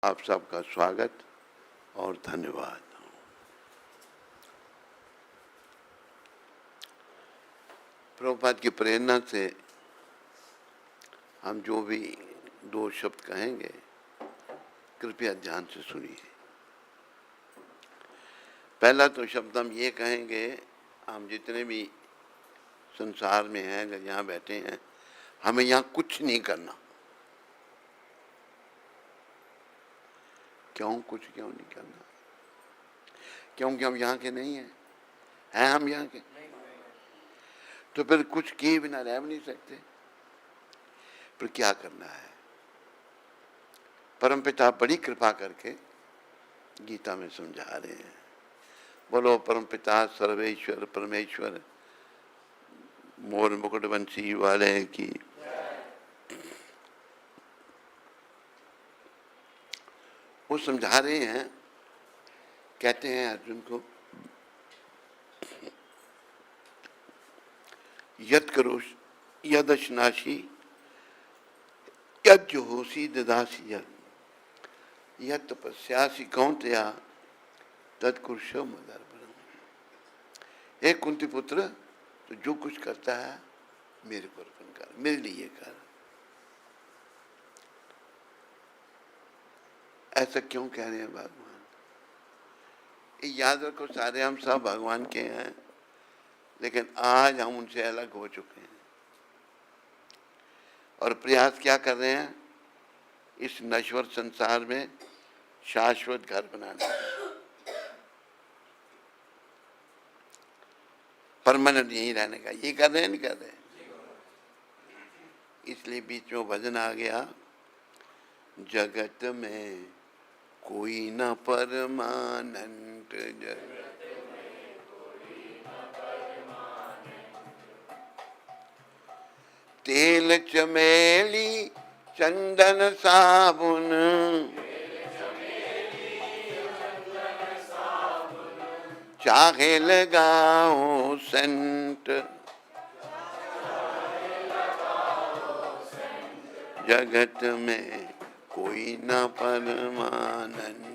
आप सबका स्वागत और धन्यवाद। प्रभुपाद की प्रेरणा से हम जो भी दो शब्द कहेंगे कृपया ध्यान से सुनिए। पहला तो शब्द हम ये कहेंगे, हम जितने भी संसार में हैं, अगर यहाँ बैठे हैं, हमें यहाँ कुछ नहीं करना। क्यों नहीं करना? क्योंकि हम यहाँ के नहीं हैं हम यहाँ के? तो फिर कुछ किए बिना रह भी नहीं सकते। पर क्या करना है? परमपिता बड़ी कृपा करके गीता में समझा रहे हैं। बोलो परमपिता सर्वेश्वर परमेश्वर मोर मुकुटवंशी वाले की। वो समझा रहे हैं, कहते हैं अर्जुन को, यत् करोष यदश्नासी यद जुहोसी ददासी यद तपस्यासी कौन्तेय तत्कुरुषो मदर्पणम्। हे कुंती पुत्र, तो जो कुछ करता है मेरे को अर्पण कर, मेरे लिए कर। ऐसा क्यों कह रहे हैं भगवान? ये याद रखो, सारे हम सब भगवान के हैं, लेकिन आज हम उनसे अलग हो चुके हैं और प्रयास क्या कर रहे हैं? इस नश्वर संसार में शाश्वत घर बनाने, परमानेंट यहीं रहने का। ये कर रहे हैं, नहीं कर रहे हैं? इसलिए बीच में भजन आ गया, जगत में कोई न परमानेंट, जगत में कोई न परमानेंट। तेल चमेली चंदन साबुन, चाहे लगाओ सेंट, जगत में कोई न परमानेंट।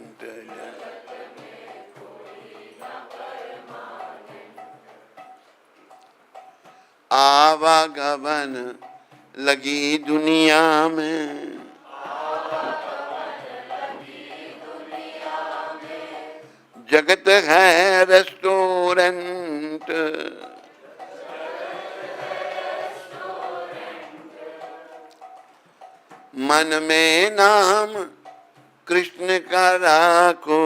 आवागमन लगी दुनिया में, जगत है रेस्टोरेंट, मन में नाम कृष्ण का राखो,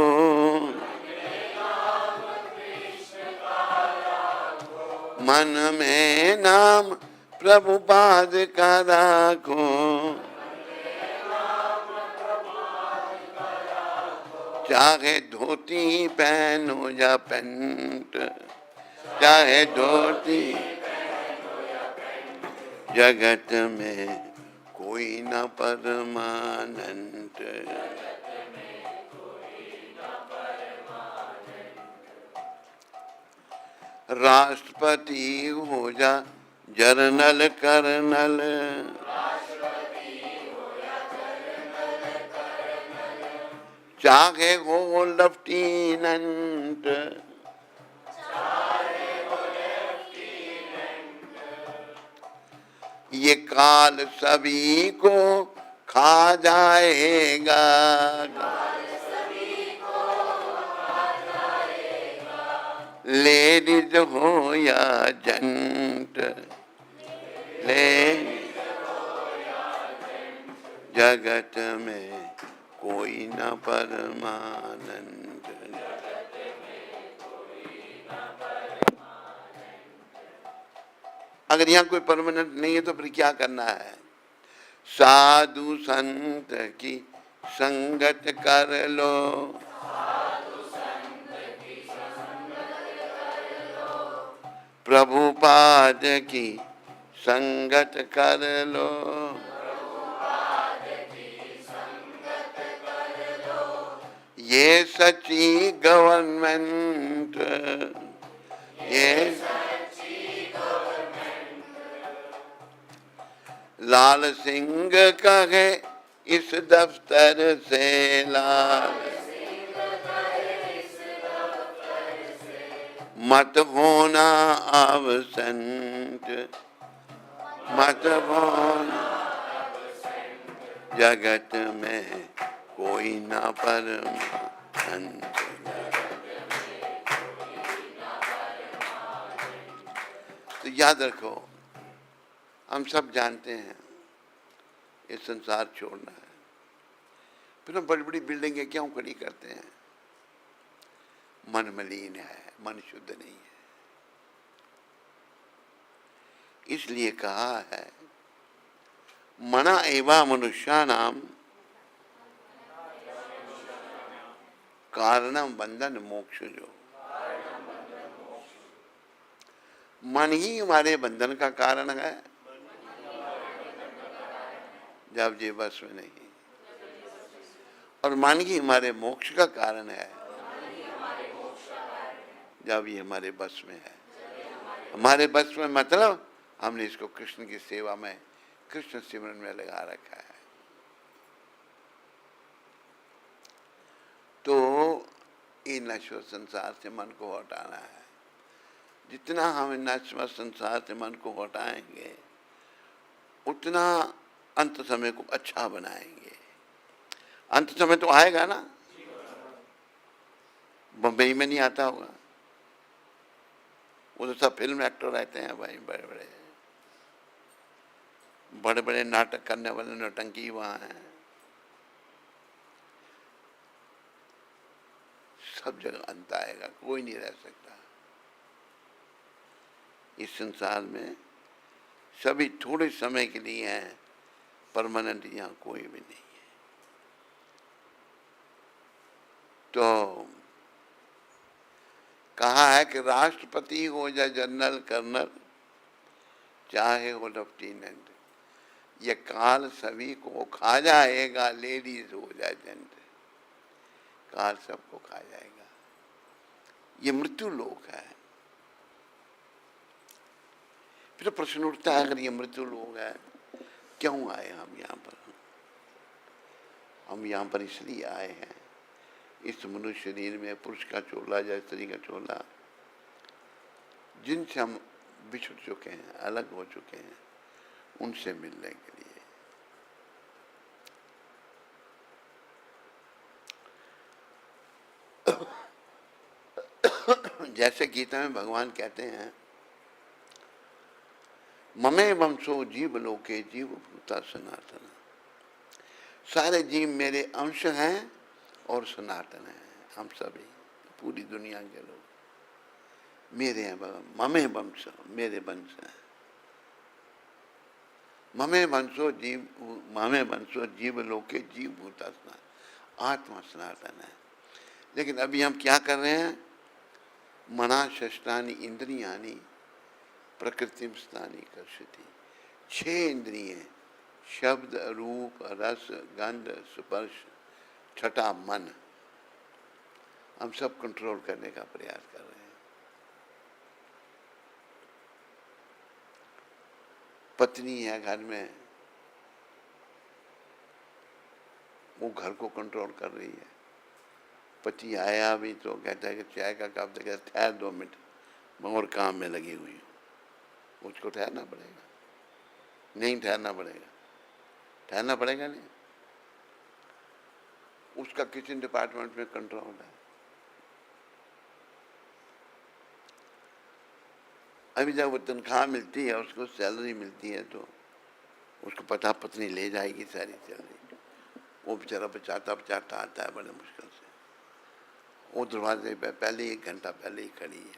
मन में नाम प्रभुपाद का राखो, चाहे धोती पहनो या पैंट, चाहे धोती, जगत में कोई न परमानेंट। राष्ट्रपति हो जा जर्नल कर्नल, चाहे हो लेफ्टिनेंट, ये काल सभी को खा जाएगा, लेडीज हो या जेंट, जगत में कोई न परमानेंट। अगर यहाँ कोई परमानेंट नहीं है तो फिर क्या करना है? साधु संत की संगत कर लो, प्रभुपाद की संगत कर लो, ये सच्ची गवर्नमेंट, ये लाल सिंह कहे इस दफ्तर से लाल, मत होना absent, मत होना जगत में कोई ना परमानंद। तो याद रखो, हम सब जानते हैं ये संसार छोड़ना है, फिर हम बड़ी बड़ी बिल्डिंगें क्यों खड़ी करते हैं? मन मलिन है, मन शुद्ध नहीं है। इसलिए कहा है मना एवा मनुष्याणाम कारणम बंधन मोक्ष। जो मन ही हमारे बंधन का कारण है जब ये बस में नहीं, और मन ही हमारे मोक्ष का कारण है जब ये हमारे बस में है। हमारे बस में मतलब हमने इसको कृष्ण की सेवा में, कृष्ण सिमरन में लगा रखा है। तो ये नश्वर संसार से मन को हटाना है। जितना हम नश्वर संसार से मन को हटाएंगे उतना अंत समय को अच्छा बनाएंगे। अंत समय तो आएगा ना, बम्बई में नहीं आता होगा, वो तो सब फिल्म एक्टर रहते हैं भाई, बड़े बड़े बड़े बड़े नाटक करने वाले नौटंकी वहाँ हैं। सब जगह अंत आएगा, कोई नहीं रह सकता इस संसार में। सभी थोड़े समय के लिए हैं, परमानेंट यहाँ कोई भी नहीं है। तो कहा है कि राष्ट्रपति हो या जनरल कर्नल, चाहे हो लेफ्टिनेंट, ये काल सभी को खा जाएगा, लेडीज हो या जेंट, काल सबको खा जाएगा। ये मृत्यु लोक है। फिर प्रश्न उठता है, अगर ये मृत्यु लोक है क्यों आए हम यहाँ पर? हम यहाँ पर इसलिए आए हैं, इस मनुष्य शरीर में पुरुष का चोला या स्त्री का चोला, जिनसे हम बिछुड़ चुके हैं, अलग हो चुके हैं, उनसे मिलने के लिए। जैसे गीता में भगवान कहते हैं, ममे वंशो जीव लोके जीव भूता सनातन, सारे जीव मेरे अंश हैं और सनातन हैं। हम सभी, पूरी दुनिया के लोग मेरे हैं। ममे वंश, मेरे वंश हैं। ममे वंशो जीव लोके जीव भूता सनातन, आत्मा सनातन है। लेकिन अभी हम क्या कर रहे हैं? मना शस्त्रानि इंद्रियानि प्रकृतिम स्थानी कर्षति। 6 इंद्रियें, शब्द, रूप, रस, गंध, स्पर्श, छठा मन, हम सब कंट्रोल करने का प्रयास कर रहे हैं। पत्नी है घर में, वो घर को कंट्रोल कर रही है। पति आया भी तो कहता है कि चाय का कप दे, ठहर 2 मिनट, मैं और काम में लगी हुई हूँ। उसको ठहरना पड़ेगा, नहीं ठहरना पड़ेगा, ठहरना पड़ेगा नहीं। उसका किचन डिपार्टमेंट में कंट्रोल है। अभी जब वो तनख्वाह मिलती है, उसको सैलरी मिलती है, तो उसको पता पत्नी ले जाएगी सारी सैलरी। वो बेचारा बचाता बचाता आता है बड़े मुश्किल से। वो दरवाजे पे पहले 1 घंटा पहले ही खड़ी है।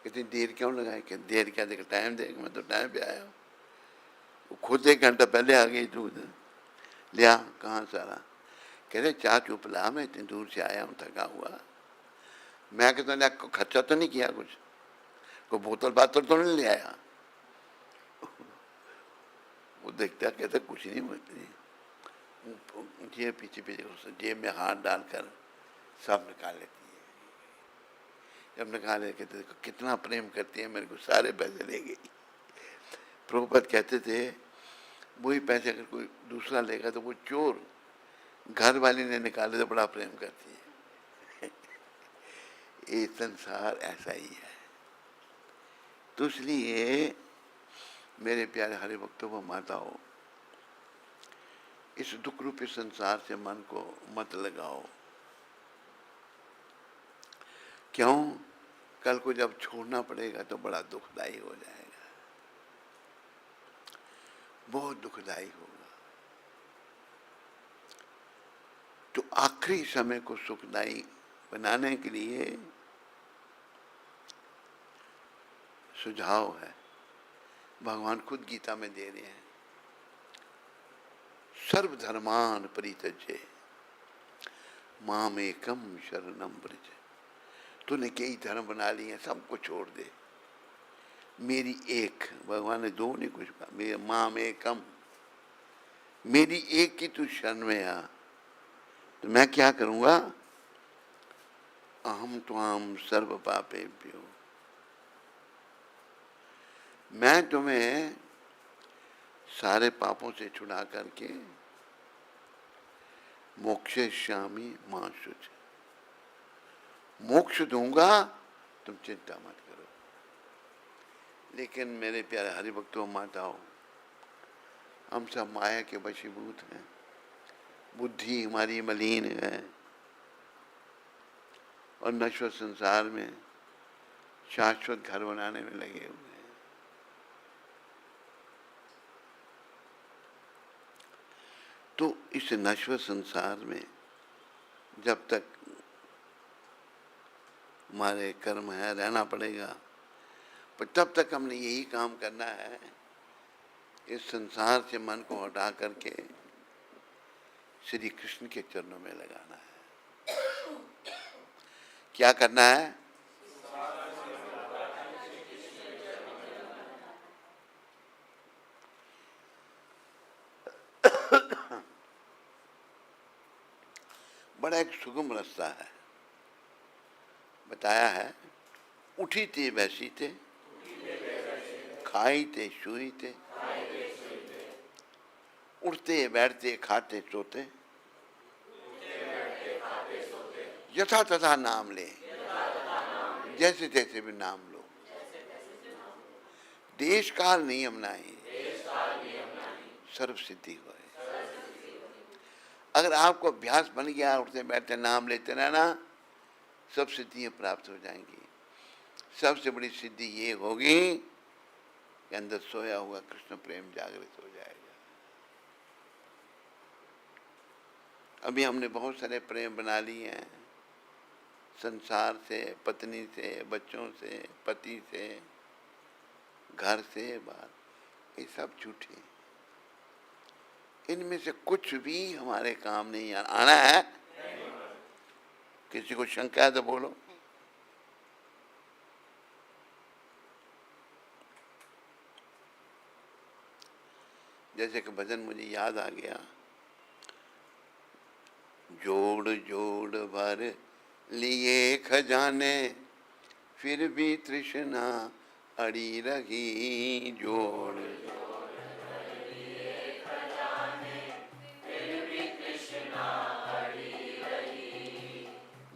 कितनी देर क्यों लगाए? कि देर क्या देखा, टाइम देख, मैं तो टाइम पे आया हूँ। वो खुद 1 घंटा पहले आ गई दूध लिया। कहाँ सारा? कह रहे चाय चुप पिला, मैं इतनी दूर से आया हूँ, थका हुआ। मैं कहता को खर्चा तो नहीं किया कुछ, कोई बोतल बातल तो नहीं ले आया? वो देखता कहता कुछ नहीं बोलती। जेब पीछे पीछे जेब में हाथ डालकर सब निकाल लेती है। जब निकाल ले कहते कितना प्रेम करती है मेरे को, सारे पैसे ले गई। प्रभुपद कहते थे वही पैसे अगर कोई दूसरा लेगा तो वो चोर घर वाली ने निकाले तो बड़ा प्रेम करती है। ये संसार ऐसा ही है। तो इसलिए मेरे प्यारे हरि भक्तों व माताओं, इस दुख रूपी संसार से मन को मत लगाओ। क्यों? कल को जब छोड़ना पड़ेगा तो बड़ा दुखदाई हो जाएगा, बहुत दुखदाई होगा। तो आखिरी समय को सुखदाई बनाने के लिए सुझाव है, भगवान खुद गीता में दे रहे हैं। सर्वधर्मान परित्यज्य मामेकम शरणम व्रज। तूने कई धर्म बना लिए, सबको छोड़ दे, मेरी एक, भगवान ने दो नहीं कुछ कहा, मेरे मामेकम, मेरी एक की तू शरण में आ, तो मैं क्या करूंगा? अहम त्वाम सर्व पापेभ्यो, मैं तुम्हें सारे पापों से छुड़ा करके मोक्षयिष्यामि मा शुच, मोक्ष दूंगा, तुम चिंता मत करो। लेकिन मेरे प्यारे हरिभक्तों माताओं, हम सब माया के वशीभूत हैं, बुद्धि हमारी मलिन है और नश्वर संसार में शाश्वत घर बनाने में लगे हुए हैं। तो इस नश्वर संसार में जब तक हमारे कर्म है रहना पड़ेगा, पर तब तक हमने यही काम करना है, इस संसार से मन को हटा करके श्री कृष्ण के चरणों में लगाना है। क्या करना है? बड़ा एक सुगम रास्ता है, बताया है। उठी ते बैसी थे, खाई ते शुई थे, उठते बैठते खाते सोते, यथा तथा नाम ले, जैसे तैसे भी नाम लो, देश काल नियम नाही, सर्व सिद्धि होए। अगर आपको अभ्यास बन गया, उठते बैठते नाम लेते रहना, सब सिद्धियां प्राप्त हो जाएंगी। सबसे बड़ी सिद्धि ये होगी कि अंदर सोया हुआ कृष्ण प्रेम जागृत हो जाएगा। अभी हमने बहुत सारे प्रेम बना लिए हैं, संसार से, पत्नी से, बच्चों से, पति से, घर से, बाहर, ये सब झूठे। इनमें से कुछ भी हमारे काम नहीं आना है। किसी को शंका है तो बोलो। जैसे कि भजन मुझे याद आ गया, जोड़ जोड़ भर लिए खजाने, फिर भी तृष्णा अड़ी रही। जोड़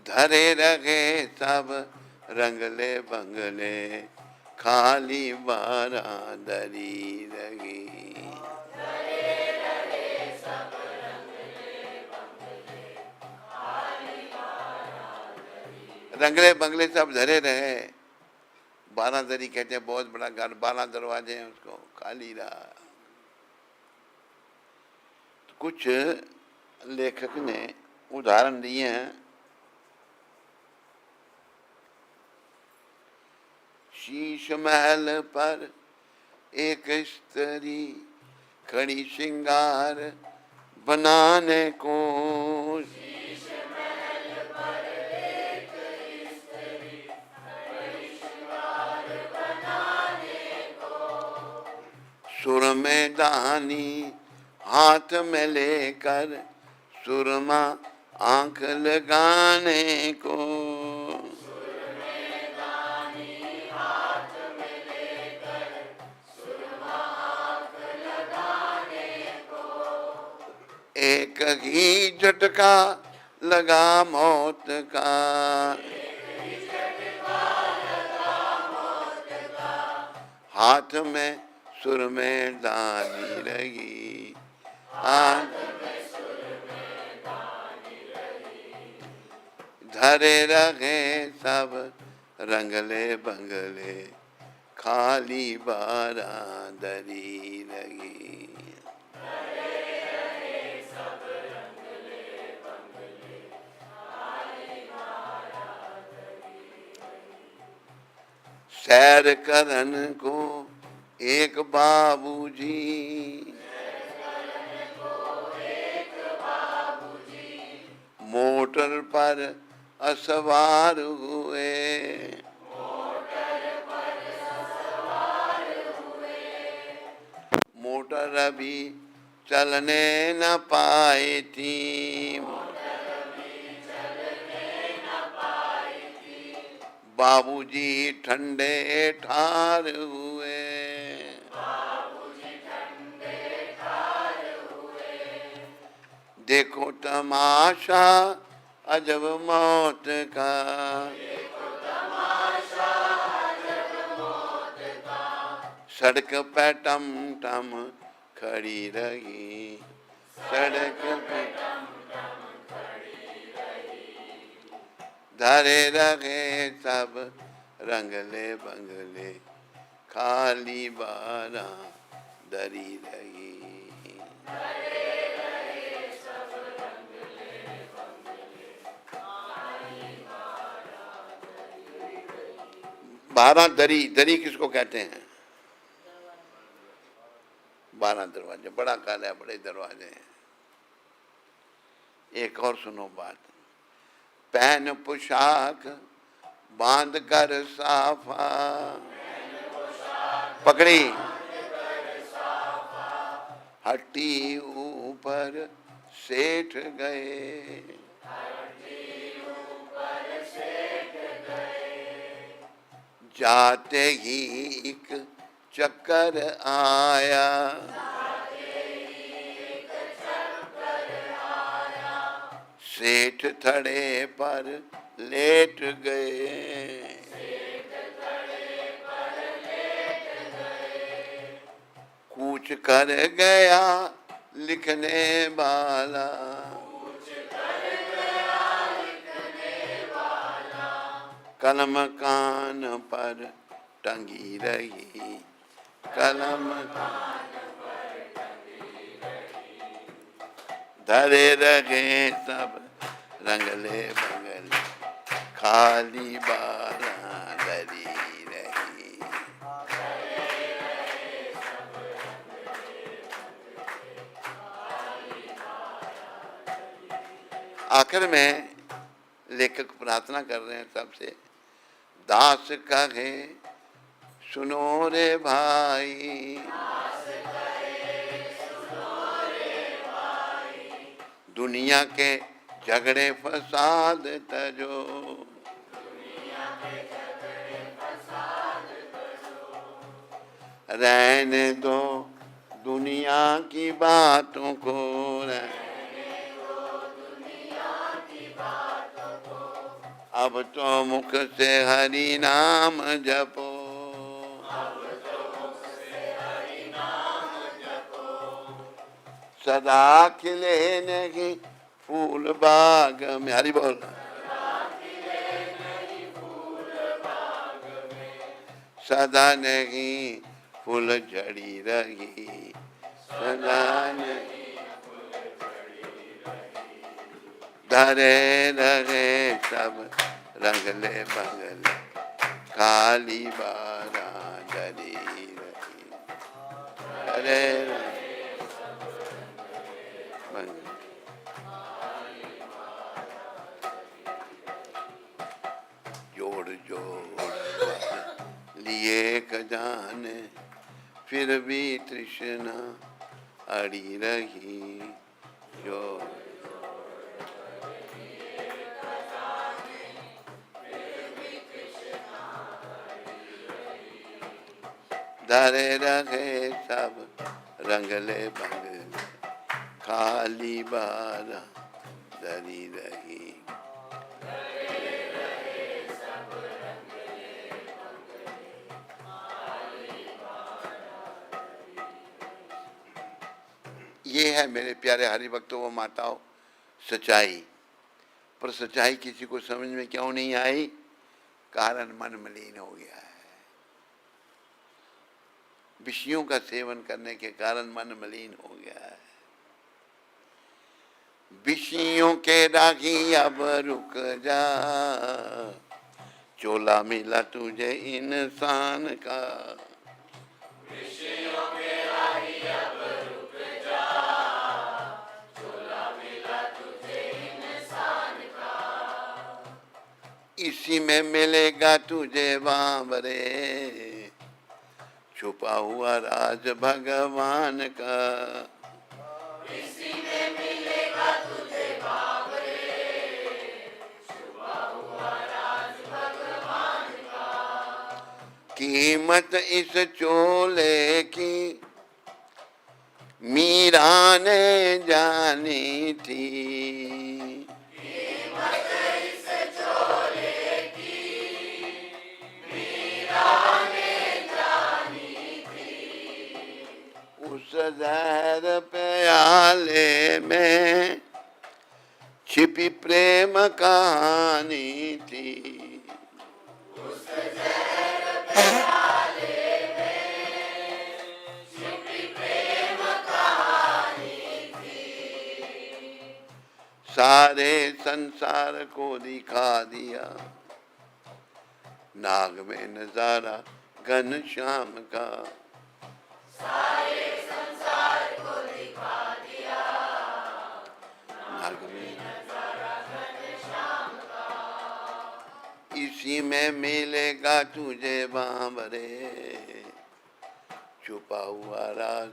धरे रहे सब रंगले बंगले, खाली बारादरी रही। रंगले बंगले सब धरे रहे, बारादरी कहते हैं, बहुत बड़ा घर, 12 दरवाजे हैं, उसको खाली रहा। तो कुछ लेखक ने उदाहरण दिए हैं। शीश महल पर एक स्त्री खड़ी श्रृंगार बनाने को, शीश महल पर एक स्त्री खड़ी श्रृंगार बनाने को, सुर में दानी हाथ में लेकर सुरमा आंख लगाने को, एक ही झटका लगा मौत का, हाथ में सुर में दानी रही, हाथ धरे रहे सब रंगले बंगले, खाली बारादरी लगी। सैर करन को एक बाबूजी, मोटर पर असवार हुए, मोटर अभी चलने न पाई थी, बाबूजी ठंडे ठार हुए, देखो तमाशा अजब मौत का, सड़क पे टम टम खड़ी रही, सड़क पे धरे रहे सब रंगले बंगले, खाली बारा दरी रही। बारह दरी, दरी किसको कहते हैं? 12 दरवाजे, बड़ा काल है, बड़े दरवाजे हैं। एक और सुनो बात, पहन पोशाक बांध कर साफा, पकड़ी हट्टी ऊपर सेठ गए, जाते ही एक चक्कर आया, सेठ थड़े पर लेट गए, कूच कर गया लिखने वाला, कलम कान पर टंगी रही, कलम कान पर टंगी रही, धरे रहे सब रंगले बंगले, खाली बारादरी रही। आखिर में लेखक प्रार्थना कर रहे हैं सबसे, दास कहे सुनो रे भाई, दुनिया के झगड़े फसाद तजो, रहने दो दुनिया की बातों को, अब तो मुख से हरि नाम जपो, सदा खिले नहीं फूल बाग में, हरि बोल, सदा नहीं फूल झड़ी रही, सदा नहीं धरे रहे सब रंगले बंगले, खाली बारादरी रही, धरे जोड़ जोड़ लिए खजाने, फिर भी तृष्णा अड़ी रही, जो धरे रहे सब रंगले बंगले, खाली बारा धरी रही। ये है मेरे प्यारे हरिभक्तों व माताओं सच्चाई। पर सच्चाई किसी को समझ में क्यों नहीं आई? कारण मन मलिन हो गया है। विषयों का सेवन करने के कारण मन मलिन हो गया है। विषयों के राही अब रुक जा, चोला मिला तुझे इंसान का। विषयों के राही अब रुक जा, चोला मिला तुझे इंसान का। इसी में मिलेगा तुझे बाबरे, छुपा हुआ राज भगवान का। इसी में मिलेगा तुझे बाबरे, छुपा हुआ राज भगवान का। कीमत इस चोले की मीरा ने जानी थी। कीमत इस चोले की मीरा ने जानी थी। उस जहर प्याले में छिपी प्रेम कहानी थी। उस जहर प्याले में छिपी प्रेम कहानी थी। सारे संसार को दिखा दिया नाग में नजारा घनश्याम का। सारे संसार को दिखा दिया नाग में नजारा घनश्याम का। इसी में मिलेगा तुझे बाबरे, छुपा हुआ राज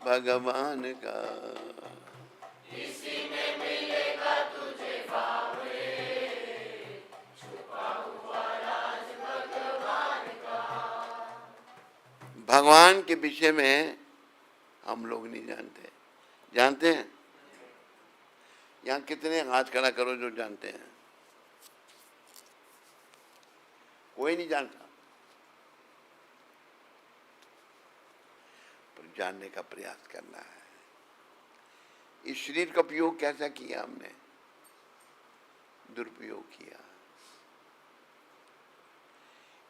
भगवान का। इसी में मिलेगा तुझे बाबरे, छुपा हुआ राज भगवान का। भगवान के विषय में हम लोग नहीं जानते। जानते हैं? यहाँ कितने हाथ खड़ा करो जो जानते हैं? कोई नहीं जानता। पर जानने का प्रयास करना है। इस शरीर का उपयोग कैसा किया हमने? दुरुपयोग किया।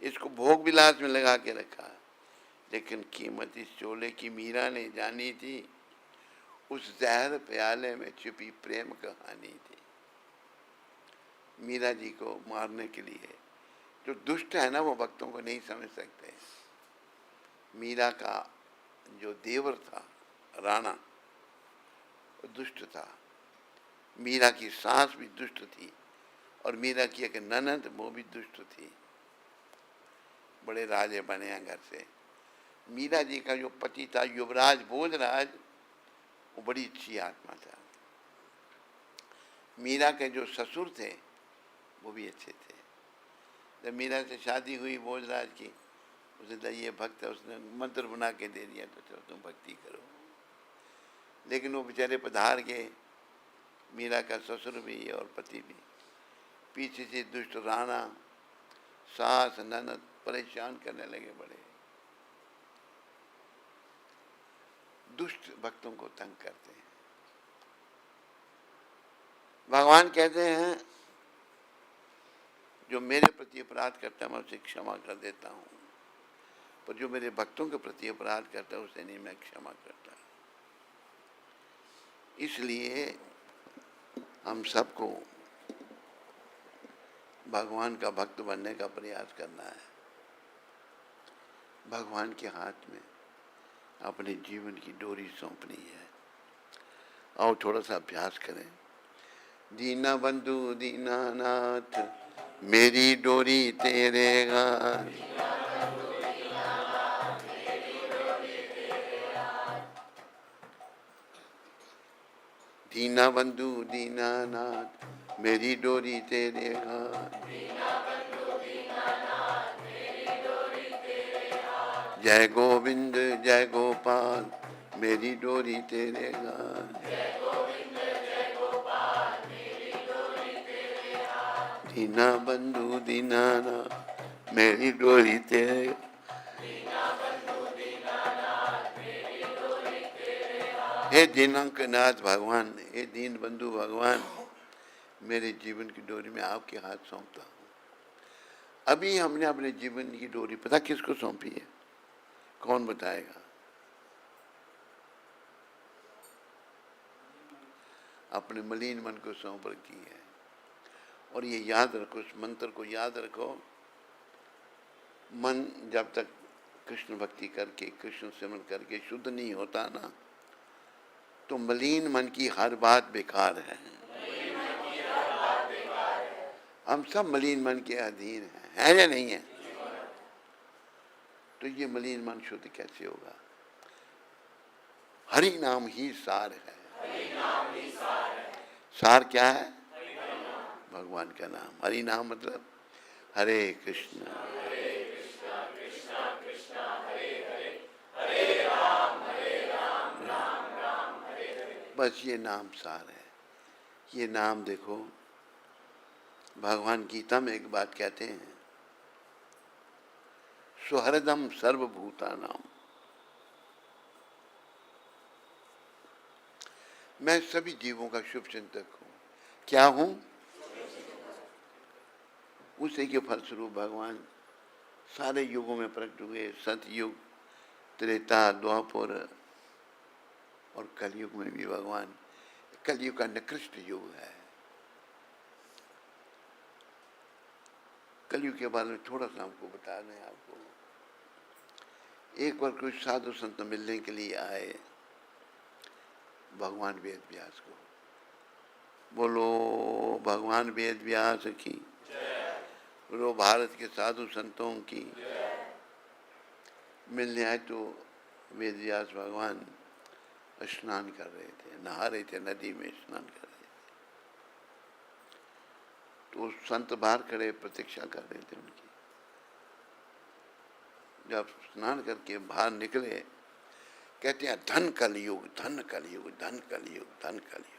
इसको भोग विलास में लगा के रखा। लेकिन कीमत इस चोले की मीरा ने जानी थी। उस जहर प्याले में छुपी प्रेम कहानी थी। मीरा जी को मारने के लिए जो दुष्ट है ना, वो भक्तों को नहीं समझ सकते। मीरा का जो देवर था राणा, वो दुष्ट था। मीरा की सास भी दुष्ट थी और मीरा की एक ननद वो भी दुष्ट थी। बड़े राजे बने हैं घर से। मीरा जी का जो पति था युवराज भोजराज, वो बड़ी अच्छी आत्मा था। मीरा के जो ससुर थे वो भी अच्छे थे। जब मीरा से शादी हुई भोजराज की, उसे ये भक्त है, उसने मंत्र बना के दे दिया तो चलो तुम भक्ति करो। लेकिन वो बेचारे पधार गए, मीरा का ससुर भी और पति भी। पीछे से दुष्ट राणा, सास, ननद परेशान करने लगे। बड़े दुष्ट भक्तों को तंग करते हैं। भगवान कहते हैं जो मेरे प्रति अपराध करता है मैं उसे क्षमा कर देता हूँ, पर जो मेरे भक्तों के प्रति अपराध करता है उसे नहीं मैं क्षमा करता। इसलिए हम सबको भगवान का भक्त बनने का प्रयास करना है। भगवान के हाथ में अपने जीवन की डोरी सौंपनी है। आओ थोड़ा सा अभ्यास करें। दीना बंधु दीनानाथ मेरी डोरी तेरे हाथ। दीना बंधु दीनानाथ मेरी डोरी तेरे हाथ। जय गोविंद जय गोपाल मेरी डोरी तेरे गान, दीना बंधु दीनानाथ मेरी डोरी तेरे। हे दीनांकनाथ भगवान, हे दीन बंधु भगवान, मेरे जीवन की डोरी में आपके हाथ सौंपता हूँ। अभी हमने अपने जीवन की डोरी पता किसको सौंपी है? कौन बताएगा? अपने मलिन मन को सौंप रखी है। और ये याद रखो, इस मंत्र को याद रखो, मन जब तक कृष्ण भक्ति करके, कृष्ण सिमरन करके शुद्ध नहीं होता ना, तो मलिन मन की हर बात बेकार है। हम सब मलिन मन के अधीन हैं, है या नहीं है? तो ये मलिन मन शुद्ध कैसे होगा? हरि नाम ही सार है। सार क्या है? भगवान का नाम। हरि नाम मतलब हरे कृष्ण कृष्ण कृष्ण हरे हरे, हरे राम राम राम हरे हरे। बस ये नाम सार है। ये नाम देखो, भगवान गीता में एक बात कहते हैं, सुहृदम सर्वभूतानाम, मैं सभी जीवों का शुभ चिंतक हूँ। क्या हूँ? उसी के फलस्वरूप भगवान सारे युगों में प्रकट हुए। सतयुग, त्रेता, द्वापर और कलयुग में भी भगवान। कलयुग का निकृष्ट युग है। कलयुग के बारे में थोड़ा सा हमको बता दें आपको। एक बार कुछ साधु संत मिलने के लिए आए भगवान वेद व्यास को। बोलो भगवान वेद व्यास की, बोलो भारत के साधु संतों की। मिलने आए तो वेद व्यास भगवान स्नान कर रहे थे, नहा रहे थे, नदी में स्नान कर रहे थे। तो संत बाहर खड़े प्रतीक्षा कर रहे थे उनकी। जब स्नान करके बाहर निकले, कहते हैं धन कलयुग, धन कलयुग, धन कलयुग, धन कलयुग।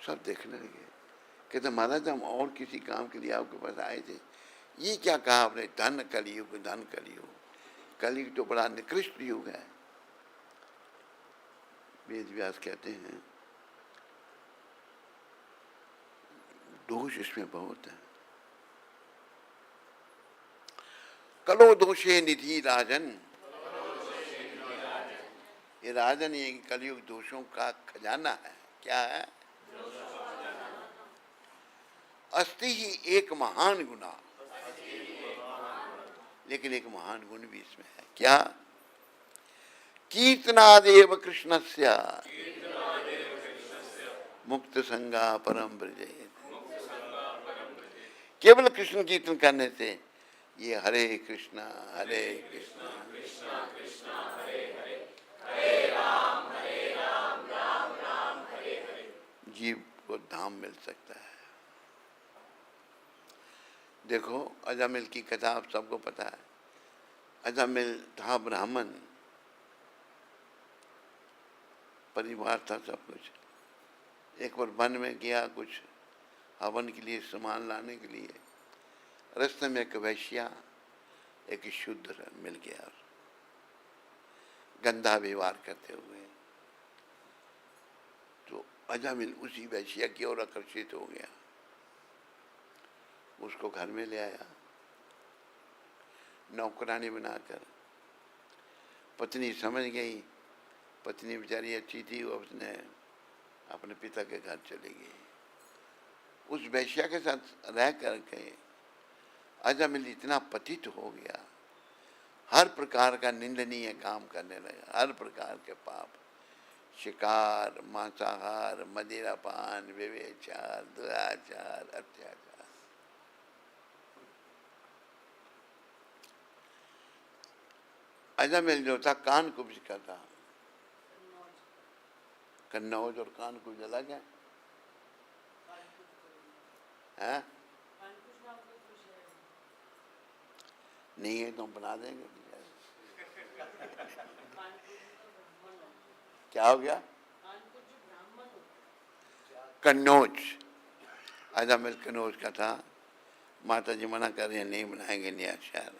सब देखने लगे, कहते महाराज हम और किसी काम के लिए आपके पास आए थे, ये क्या कहा आपने? धन कलयुग, धन कलयुग। कलयुग तो बड़ा निकृष्ट युग है। वेद व्यास कहते हैं दोष इसमें बहुत है। कलो दोषे निधि राजन, ये राजन ये कलयुग दोषों का खजाना है। क्या है? अस्ति ही एक महान गुना, लेकिन एक महान गुण भी इसमें है। क्या? कीर्तनादेव कृष्णस्य मुक्त संगा परम ब्रजेत। केवल कृष्ण कीर्तन करने से ये हरे कृष्णा कृष्णा कृष्णा हरे हरे, हरे राम राम राम हरे हरे, जीव को धाम मिल सकता है। देखो अजामिल की कथा आप सबको पता है। अजामिल था ब्राह्मण, परिवार था, सब कुछ। एक बार वन में गया कुछ हवन के लिए सामान लाने के लिए। रास्ते में एक वैश्या, एक शूद्र मिल गया, गंदा व्यवहार करते हुए। तो अजामिल उसी वैश्या की ओर आकर्षित हो गया, उसको घर में ले आया नौकरानी बनाकर। पत्नी समझ गई, पत्नी बेचारी अच्छी थी, वो अपने पिता के घर चली गई। उस वैश्या के साथ रह करके अजामिल इतना पतित हो गया, हर प्रकार का निंदनीय काम करने लगा, हर प्रकार के पाप, शिकार, मांसाहार, मदिरापान, व्यभिचार, दुराचार, अत्याचार। अजामिल जो था कानकुब्ज का था। कन्नौज और कानकुब्ज अलग है? हैं? नहीं है तो हम बना देंगे। क्या हो गया? कन्नौज, अजामिल कन्नौज का था। माता जी मना कर रहे हैं, नहीं बनाएंगे नया शहर,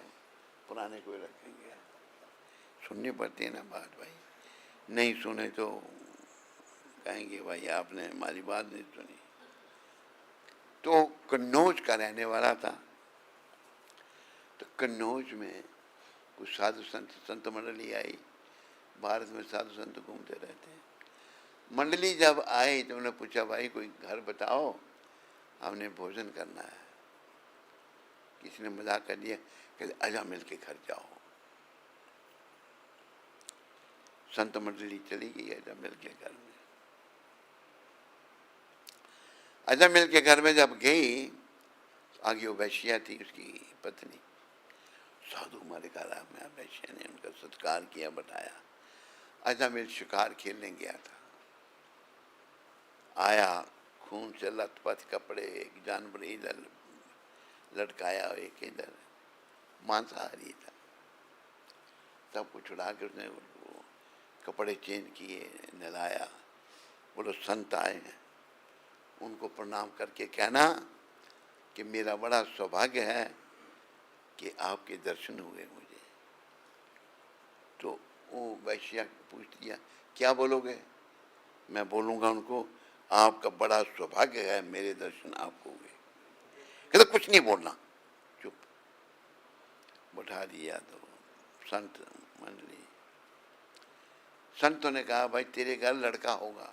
पुराने को रखेंगे। सुननी पड़ती है ना बात भाई, नहीं सुने तो कहेंगे भाई आपने हमारी बात नहीं सुनी। तो कन्नौज का रहने वाला था। तो कन्नौज में कुछ साधु संत मंडली आई। भारत में साधु संत घूमते रहते हैं। मंडली जब आई तो उन्होंने पूछा, भाई कोई घर बताओ, हमने भोजन करना है। किसी ने मजाक कर दिया कि अजामिल के घर जाओ। संत मंडली चली गई अजामिल के घर में। अजामिल के घर में जब गई, आगे वो वैश्या थी, उसकी पत्नी। साधु हमारे घर में वैश्या ने उनका सत्कार किया, बताया। अजामिल शिकार खेलने गया था, आया, खून से लथपथ कपड़े, एक जानवर इधर लटकाया, एक इधर, मांसाहारी था। सबको छुड़ा के उसने कपड़े चेंज किए, नहलाया। बोलो संत आए हैं, उनको प्रणाम करके कहना कि मेरा बड़ा सौभाग्य है कि आपके दर्शन हुए मुझे। तो वो वैश्या पूछ लिया, क्या बोलोगे? मैं बोलूँगा उनको, आपका बड़ा सौभाग्य है, मेरे दर्शन आपको हुए। कहते कुछ नहीं बोलना, चुप। बैठा दिया तो संत मंडली। संतों ने कहा, भाई तेरे घर लड़का होगा।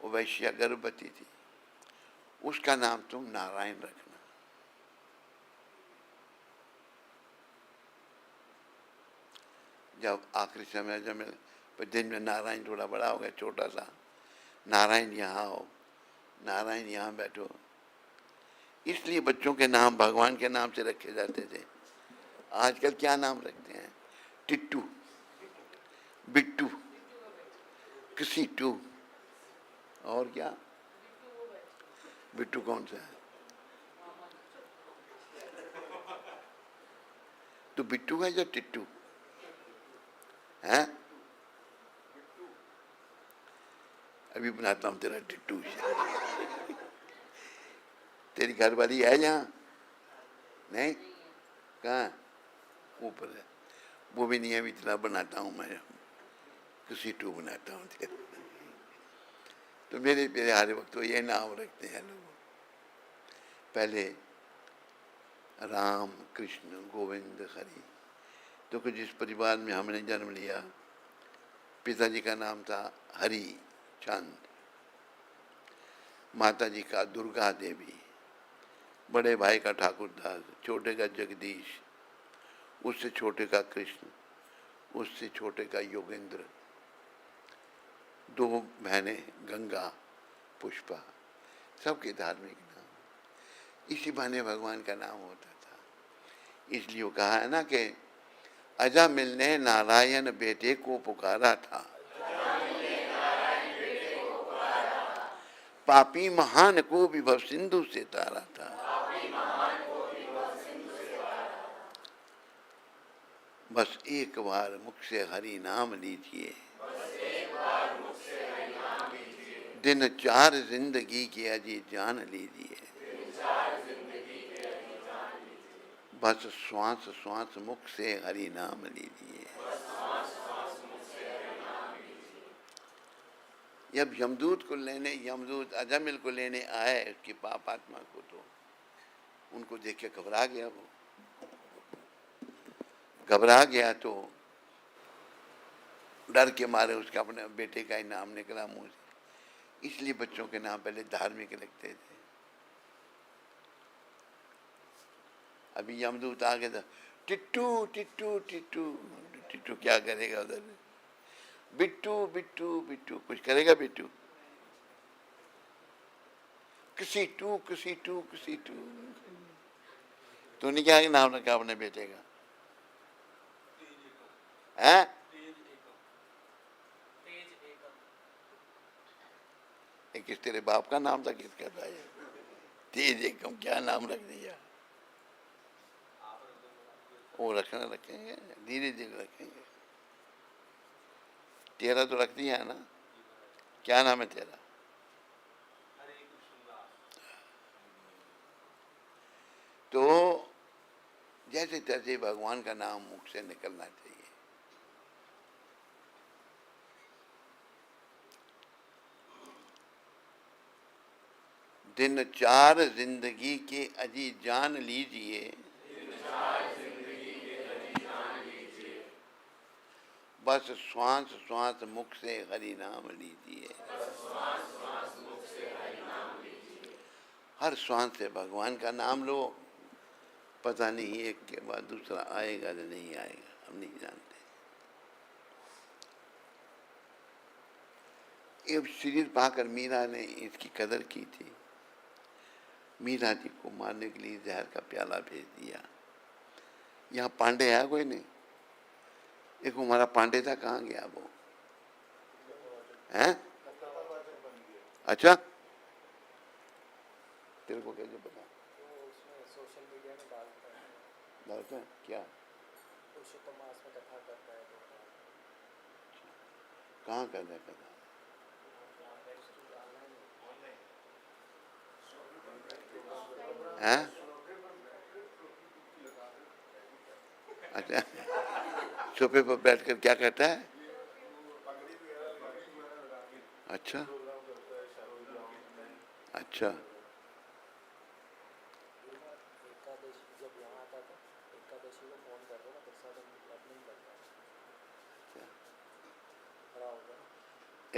वो वैश्या गर्भवती थी, उसका नाम तुम नारायण रखना। जब आखिरी समय जब दिन में नारायण थोड़ा बड़ा हो गया, छोटा सा, नारायण यहाँ आओ, नारायण यहाँ बैठो। इसलिए बच्चों के नाम भगवान के नाम से रखे जाते थे। आजकल क्या नाम रखते हैं? टिट्टू, बिट्टू, किसीटू, और क्या? बिट्टू कौन सा है? तो बिट्टू है या टिट्टू है? अभी बनाता हूँ तेरा टिट्टू। तेरी घर वाली है यहाँ? नहीं, कहाँ? ऊपर है। वो भी नहीं है, इतना बनाता हूँ मैं, किसी टू बनाता हूँ तेरा। तो मेरे प्यारे वक्त तो ये नाम रखते हैं लोग। पहले राम, कृष्ण, गोविंद, हरि। तो कि जिस परिवार में हमने जन्म लिया, पिताजी का नाम था हरि चंद, माता जी का दुर्गा देवी, बड़े भाई का ठाकुर दास, छोटे का जगदीश, उससे छोटे का कृष्ण, उससे छोटे का योगेंद्र, दो बहनें गंगा, पुष्पा, सबके धार्मिक नाम। इसी बहाने भगवान का नाम होता था। इसलिए वो कहा है ना कि अजामिल ने नारायण बेटे को पुकारा था, पापी महान को विभव सिंधु से तारा था। बस एक बार मुख से हरि नाम लीजिए, दिन चार जिंदगी की अजी जान लीजिए। बस श्वास श्वास मुख से हरि नाम लीजिए। जब यमदूत को लेने, यमदूत अजामिल को लेने आए उसकी पाप आत्मा को, तो उनको देख के घबरा गया। वो घबरा गया तो डर के मारे उसका अपने बेटे का ही नाम निकला मुंह से। इसलिए बच्चों के नाम पहले धार्मिक रखते थे। अभी यमदूत आ गया था, टिट्टू टिट्टू टिट्टू, टिट्टू क्या करेगा उधर? बिट्टू बिट्टू बिट्टू, कुछ करेगा बिट्टू? किसी टू किसी टू किसी टू। तूने क्या नाम रखा अपने बेटे का? है किस तेरे बाप का नाम था? किसका था ये? तेज एकम, क्या नाम रख दिया? वो रखना रखेंगे, धीरे धीरे रखेंगे। तेरा तो रख दिया है ना, क्या नाम है तेरा? तो जैसे तैसे भगवान का नाम मुख से निकलना चाहिए। दिन चार जिंदगी के अजी जान लीजिए, बस श्वास श्वास मुख से हरि नाम लीजिए। हर श्वास से भगवान का नाम लो, पता नहीं एक के बाद दूसरा आएगा या नहीं आएगा, हम नहीं जानते। ये शरीर पाकर मीरा ने इसकी कदर की थी। मीरा जी को मारने के लिए जहर का प्याला भेज दिया। यहाँ पांडे है कोई नहीं? एक हमारा पांडे था, कहाँ गया वो? हैं? अच्छा, तेरे को कैसे पता? सोशल मीडिया में डालता है क्या? पुरुषोत्तम मास में कथा करता है। कहाँ कर रहा है कथा? हैं? अच्छा, सोफे पर बैठकर क्या करता है? अच्छा अच्छा। एकादशी जब यहाँ आता था, एकादशी को फोन कर रहा था, प्रसाद नहीं करता खड़ा होगा।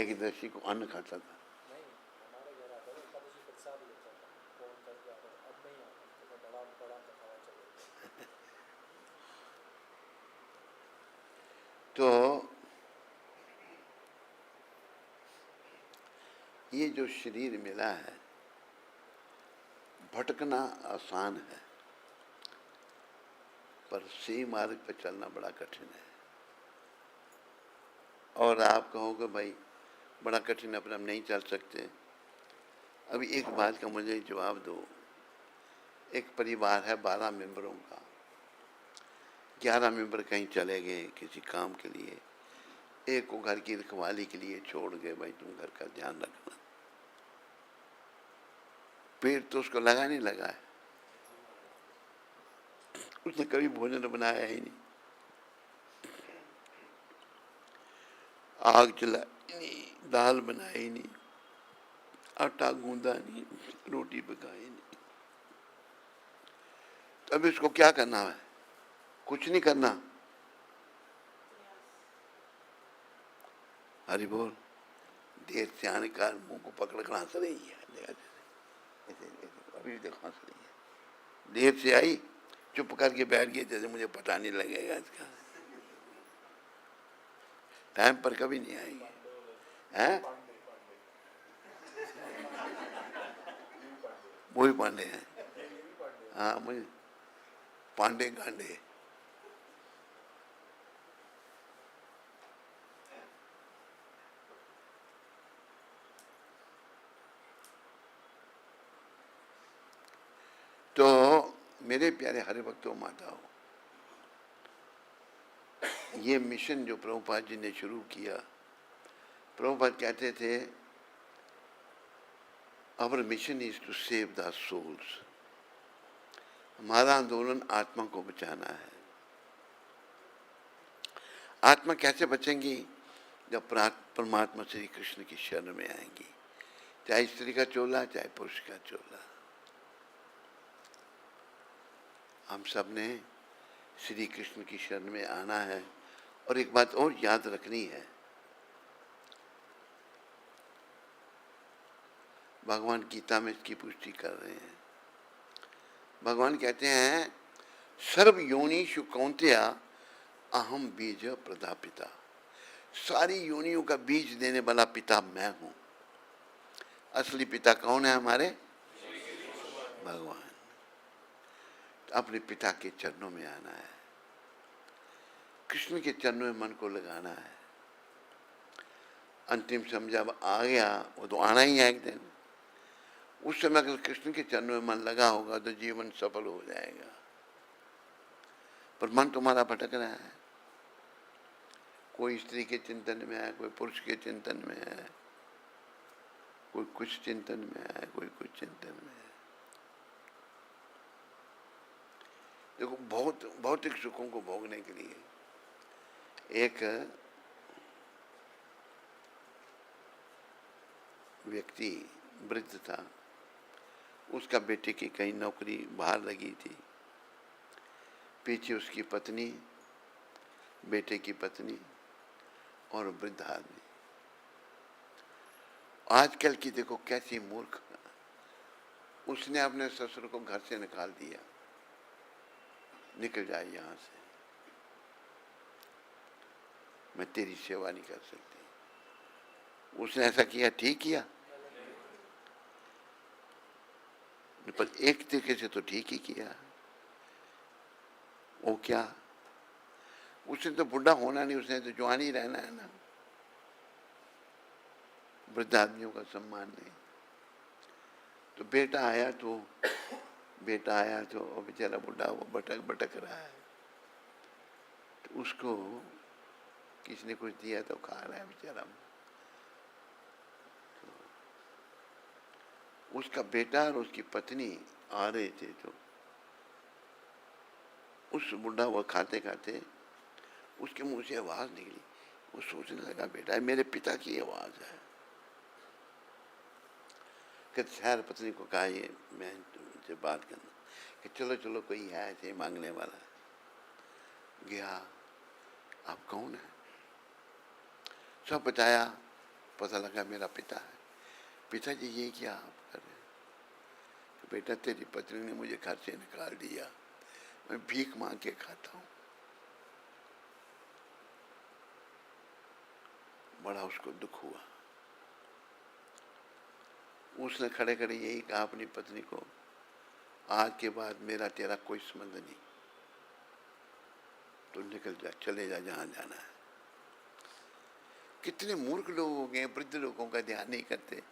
एकादशी को अन्न खाता था? नहीं, हमारे घर आता था, एकादशी प्रसाद लेता था, फोन करके आता था। अब नहीं आता, तो बड़ा बड़ा कथा चले। तो ये जो शरीर मिला है, भटकना आसान है, पर सही मार्ग पर चलना बड़ा कठिन है। और आप कहोगे भाई बड़ा कठिन, अपने हम नहीं चल सकते। अभी एक बात का मुझे जवाब दो। एक परिवार है 12 मेंबरों का, 11 मेंबर कहीं चले गए किसी काम के लिए, एक को घर की रखवाली के लिए छोड़ गए, भाई तुम घर का ध्यान रखना। पेट तो उसको लगा नहीं लगा है, उसने कभी भोजन बनाया ही नहीं, आग जलाई नहीं, दाल बनाई नहीं, आटा गूंदा नहीं, रोटी पकाई नहीं। तो अब इसको क्या करना है? कुछ नहीं करना। हरि बोल। देर से आने का मुंह को पकड़ कर हंस रही है, अभी भी देखो हंस रही है। देर से आई, चुप करके बैठ गई, जैसे मुझे पता नहीं लगेगा इसका। टाइम पर कभी नहीं आएगी। हैं? वही पांडे हैं। हाँ, मुझे पांडे गांडे। तो मेरे प्यारे हरि भक्तों, माताओं, ये मिशन जो प्रभुपाद जी ने शुरू किया, प्रभुपाद कहते थे our mission is to save the souls. हमारा आंदोलन आत्मा को बचाना है। आत्मा कैसे बचेंगी? जब परमात्मा श्री कृष्ण की शरण में आएंगी, चाहे स्त्री का चोला चाहे पुरुष का चोला। हम सब ने श्री कृष्ण की शरण में आना है। और एक बात और याद रखनी है, भगवान गीता में इसकी पुष्टि कर रहे हैं। भगवान कहते हैं सर्व योनिषु कौन्तेया अहम बीज प्रदापिता। सारी योनियों का बीज देने वाला पिता मैं हूं। असली पिता कौन है हमारे? भगवान। तो अपने पिता के चरणों में आना है, कृष्ण के चरणों में मन को लगाना है। अंतिम समय जब आ गया, वो तो आना ही है एक दिन, उस समय अगर कृष्ण के चरणों में मन लगा होगा तो जीवन सफल हो जाएगा। पर मन तुम्हारा भटक रहा है, कोई स्त्री के चिंतन में है, कोई पुरुष के चिंतन में है, कोई कुछ चिंतन में है, कोई कुछ चिंतन में है। देखो बहुत भौतिक सुखों को भोगने के लिए एक व्यक्ति वृद्ध था, उसका बेटे की कहीं नौकरी बाहर लगी थी, पीछे उसकी पत्नी, बेटे की पत्नी और वृद्ध आदमी। आजकल की देखो कैसी मूर्ख, उसने अपने ससुर को घर से निकाल दिया, निकल जाए यहां से, मैं तेरी सेवा नहीं कर सकती। उसने ऐसा किया, ठीक किया, पर एक तरीके से तो ठीक ही किया। वो क्या, उसने तो बुढ़ा होना नहीं, उसने तो जवान ही रहना है ना। वृद्ध आदमियों का सम्मान नहीं। तो बेटा आया तो और बेचारा बुढ़ा वो भटक रहा है, तो उसको किसी ने कुछ दिया तो खा रहा है बेचारा। तो उसका बेटा और उसकी पत्नी आ रहे थे, तो उस बुढ़ा वो खाते खाते उसके मुंह से आवाज निकली। वो सोचने लगा, बेटा मेरे पिता की आवाज है। कि शहर पत्नी को कहा, ये मैं तुमसे बात करना, कि चलो चलो कोई है ऐसे मांगने वाला। गया, आप कौन है? सब बताया, पता लगा मेरा पिता है। पिताजी ये क्या आप कर रहे हैं? तो बेटा तेरी पत्नी ने मुझे घर से निकाल दिया, मैं भीख मांग के खाता हूँ। बड़ा उसको दुख हुआ। उसने खड़े खड़े यही कहा अपनी पत्नी को, आज के बाद मेरा तेरा कोई संबंध नहीं, तो निकल जा, चले जा जहां जाना है। कितने मूर्ख लोग हो गए, वृद्ध लोगों का ध्यान नहीं करते।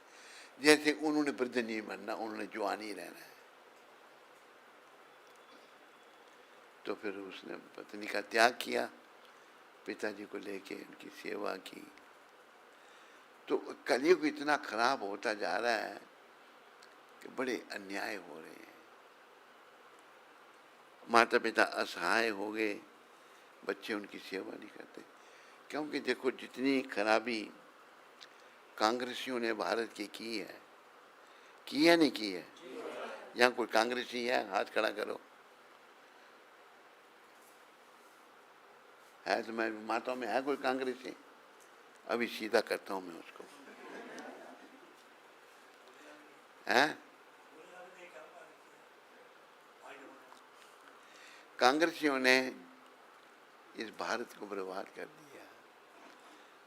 जैसे उन्होंने वृद्ध नहीं बनना, उन्होंने जवान ही रहना है। तो फिर उसने पत्नी का त्याग किया, पिताजी को लेके उनकी सेवा की। तो कलयुग इतना खराब होता जा रहा है कि बड़े अन्याय हो रहे हैं। माता पिता असहाय हो गए, बच्चे उनकी सेवा नहीं करते। क्योंकि देखो जितनी खराबी कांग्रेसियों ने भारत की है नहीं की है? यहाँ कोई कांग्रेसी है? हाथ खड़ा करो। है तो मैं माताओं में है कोई कांग्रेसी? अभी सीधा करता हूं मैं उसको। है कांग्रेसियों ने इस भारत को बर्बाद कर दिया।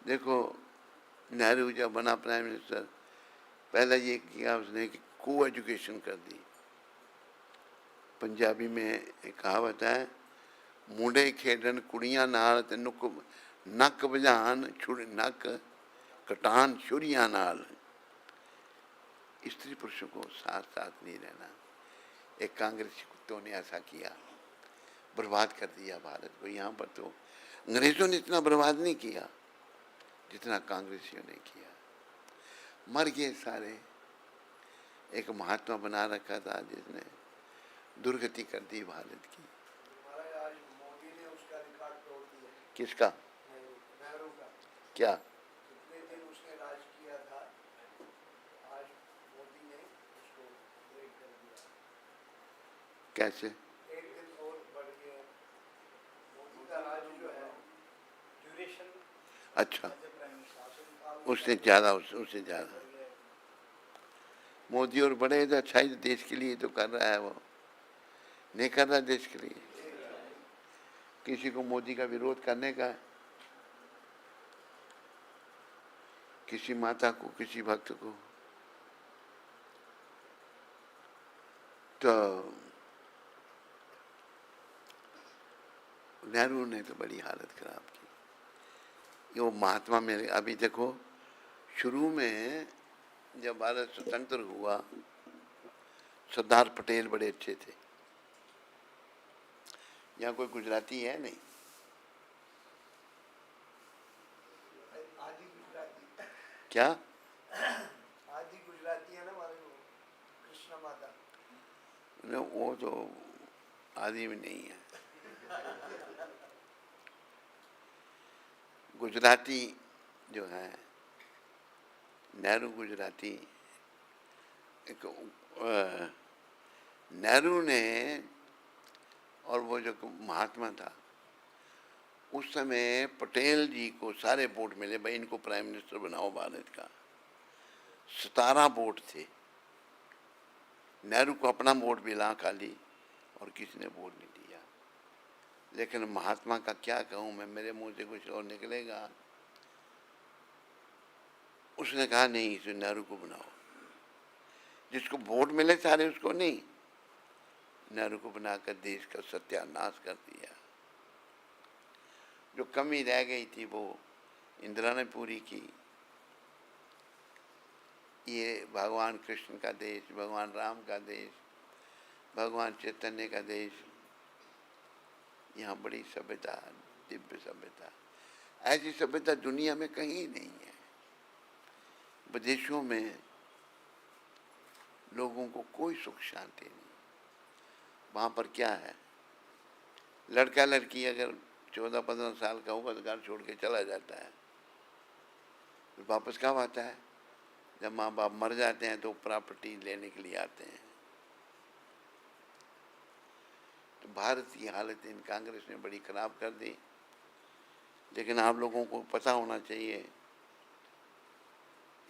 देखो नेहरू जब बना प्राइम मिनिस्टर, पहले ये किया उसने कि को एजुकेशन कर दी। पंजाबी में एक कहावत है, मुंडे खेडन कुड़ियां नाल ते नक वजान छुरी नक कटान छुरियां नाल। स्त्री पुरुषों को साथ साथ नहीं रहना। एक कांग्रेसी कुत्तों ने ऐसा किया, बर्बाद कर दिया भारत को। यहाँ पर तो अंग्रेजों ने इतना बर्बाद नहीं किया जितना कांग्रेसियों ने किया। मर गए सारे। एक महात्मा बना रखा था जिसने दुर्गति कर दी भारत की। आज मोदी ने उसका रिकॉर्ड तोड़ दिया। किसका? नेहरू का। क्या? कितने दिन उसने राज किया था, आज मोदी ने उसको ब्रेक कर दिया। कैसे? एक दिन और बढ़ गया। मोदी का राज जो है ड्यूरेशन, अच्छा, उससे ज्यादा मोदी और बड़े तो अच्छा ही देश के लिए तो कर रहा है, वो नहीं कर रहा देश के लिए। किसी को मोदी का विरोध करने का है, किसी माता को, किसी भक्त को, तो नेहरू ने तो बड़ी हालत खराब की। वो महात्मा मेरे अभी देखो, शुरू में जब भारत स्वतंत्र हुआ, सरदार पटेल बड़े अच्छे थे। यहाँ कोई गुजराती है नहीं? क्या? आदि गुजराती है ना हमारे वो कृष्णा माता। वो तो आदि में नहीं है। गुजराती जो है, नेहरू गुजराती, एक नेहरू ने और वो जो महात्मा था उस समय पटेल जी को सारे वोट मिले, भाई इनको प्राइम मिनिस्टर बनाओ भारत का। 17 वोट थे। नेहरू को अपना वोट मिला खाली और किसी ने वोट नहीं दिया। लेकिन महात्मा का क्या कहूँ मैं, मेरे मुंह से कुछ और निकलेगा। उसने कहा नहीं, इसे नेहरू को बनाओ। जिसको वोट मिले सारे उसको नहीं, नेहरू को बनाकर देश का सत्यानाश कर दिया। जो कमी रह गई थी वो इंदिरा ने पूरी की। ये भगवान कृष्ण का देश, भगवान राम का देश, भगवान चैतन्य का देश, यहाँ बड़ी सभ्यता, दिव्य सभ्यता, ऐसी सभ्यता दुनिया में कहीं नहीं है। विदेशों में लोगों को कोई सुख शांति नहीं। वहाँ पर क्या है, लड़का लड़की अगर 14-15 साल का होगा तो घर छोड़ के चला जाता है, तो वापस कब आता है? जब माँ बाप मर जाते हैं तो प्रॉपर्टी लेने के लिए आते हैं। तो भारत की हालत इन कांग्रेस ने बड़ी खराब कर दी। लेकिन आप लोगों को पता होना चाहिए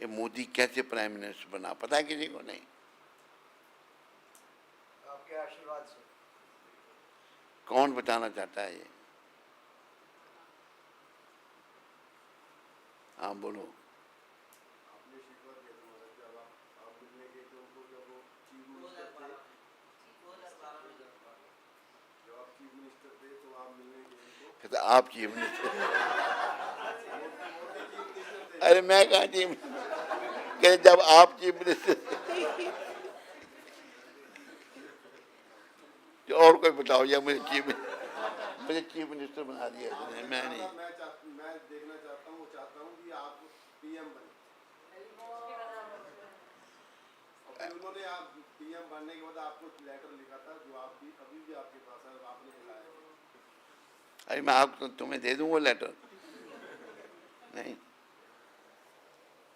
ये मोदी कैसे प्राइम मिनिस्टर बना, पता है किसी को नहीं? आपके आशीर्वाद से। कौन बताना चाहता है ये? हाँ बोलो। आपने शिकवा किया था मतलब जब आप मिलने गए थे उनको, जब वो चीफ मिनिस्टर थे, जब आप चीफ मिनिस्टर थे तो आप मिलने गए उनको। कहता आप चीफ मिनिस्टर? अरे मैं कहा चीफ, कहते जब आप चीफ मिनिस्टर तो और कोई बताओ या मुझे चीफ मिनिस्टर बना दिया इसने, मैं नहीं। मैं देखना चाहता हूँ कि आप पीएम बने। और फिर उन्होंने आप पीएम बनने के बाद आपको लेटर लिखा था जो आप भी अभी भी आपके पास है, आपने बुलाया। अरे मैं आपको तुम्हें दे दूं वो लेटर? नहीं।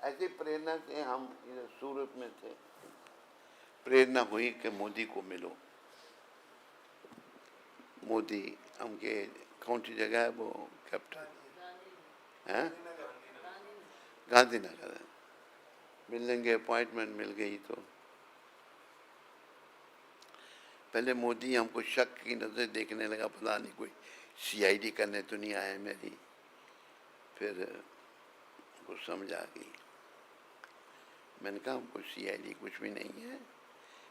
ऐसी प्रेरणा से हम इधर सूरत में थे, प्रेरणा हुई कि मोदी को मिलो। मोदी हमके कौन सी जगह है वो कैप्टन है, गांधीनगर है। मिलने के अपॉइंटमेंट मिल गई तो पहले मोदी हमको शक की नजर देखने लगा, पता नहीं कोई सीआईडी करने तो नहीं आया मेरी। फिर कुछ समझ आ गई। मैंने कहा हमको सीआईडी कुछ भी नहीं है,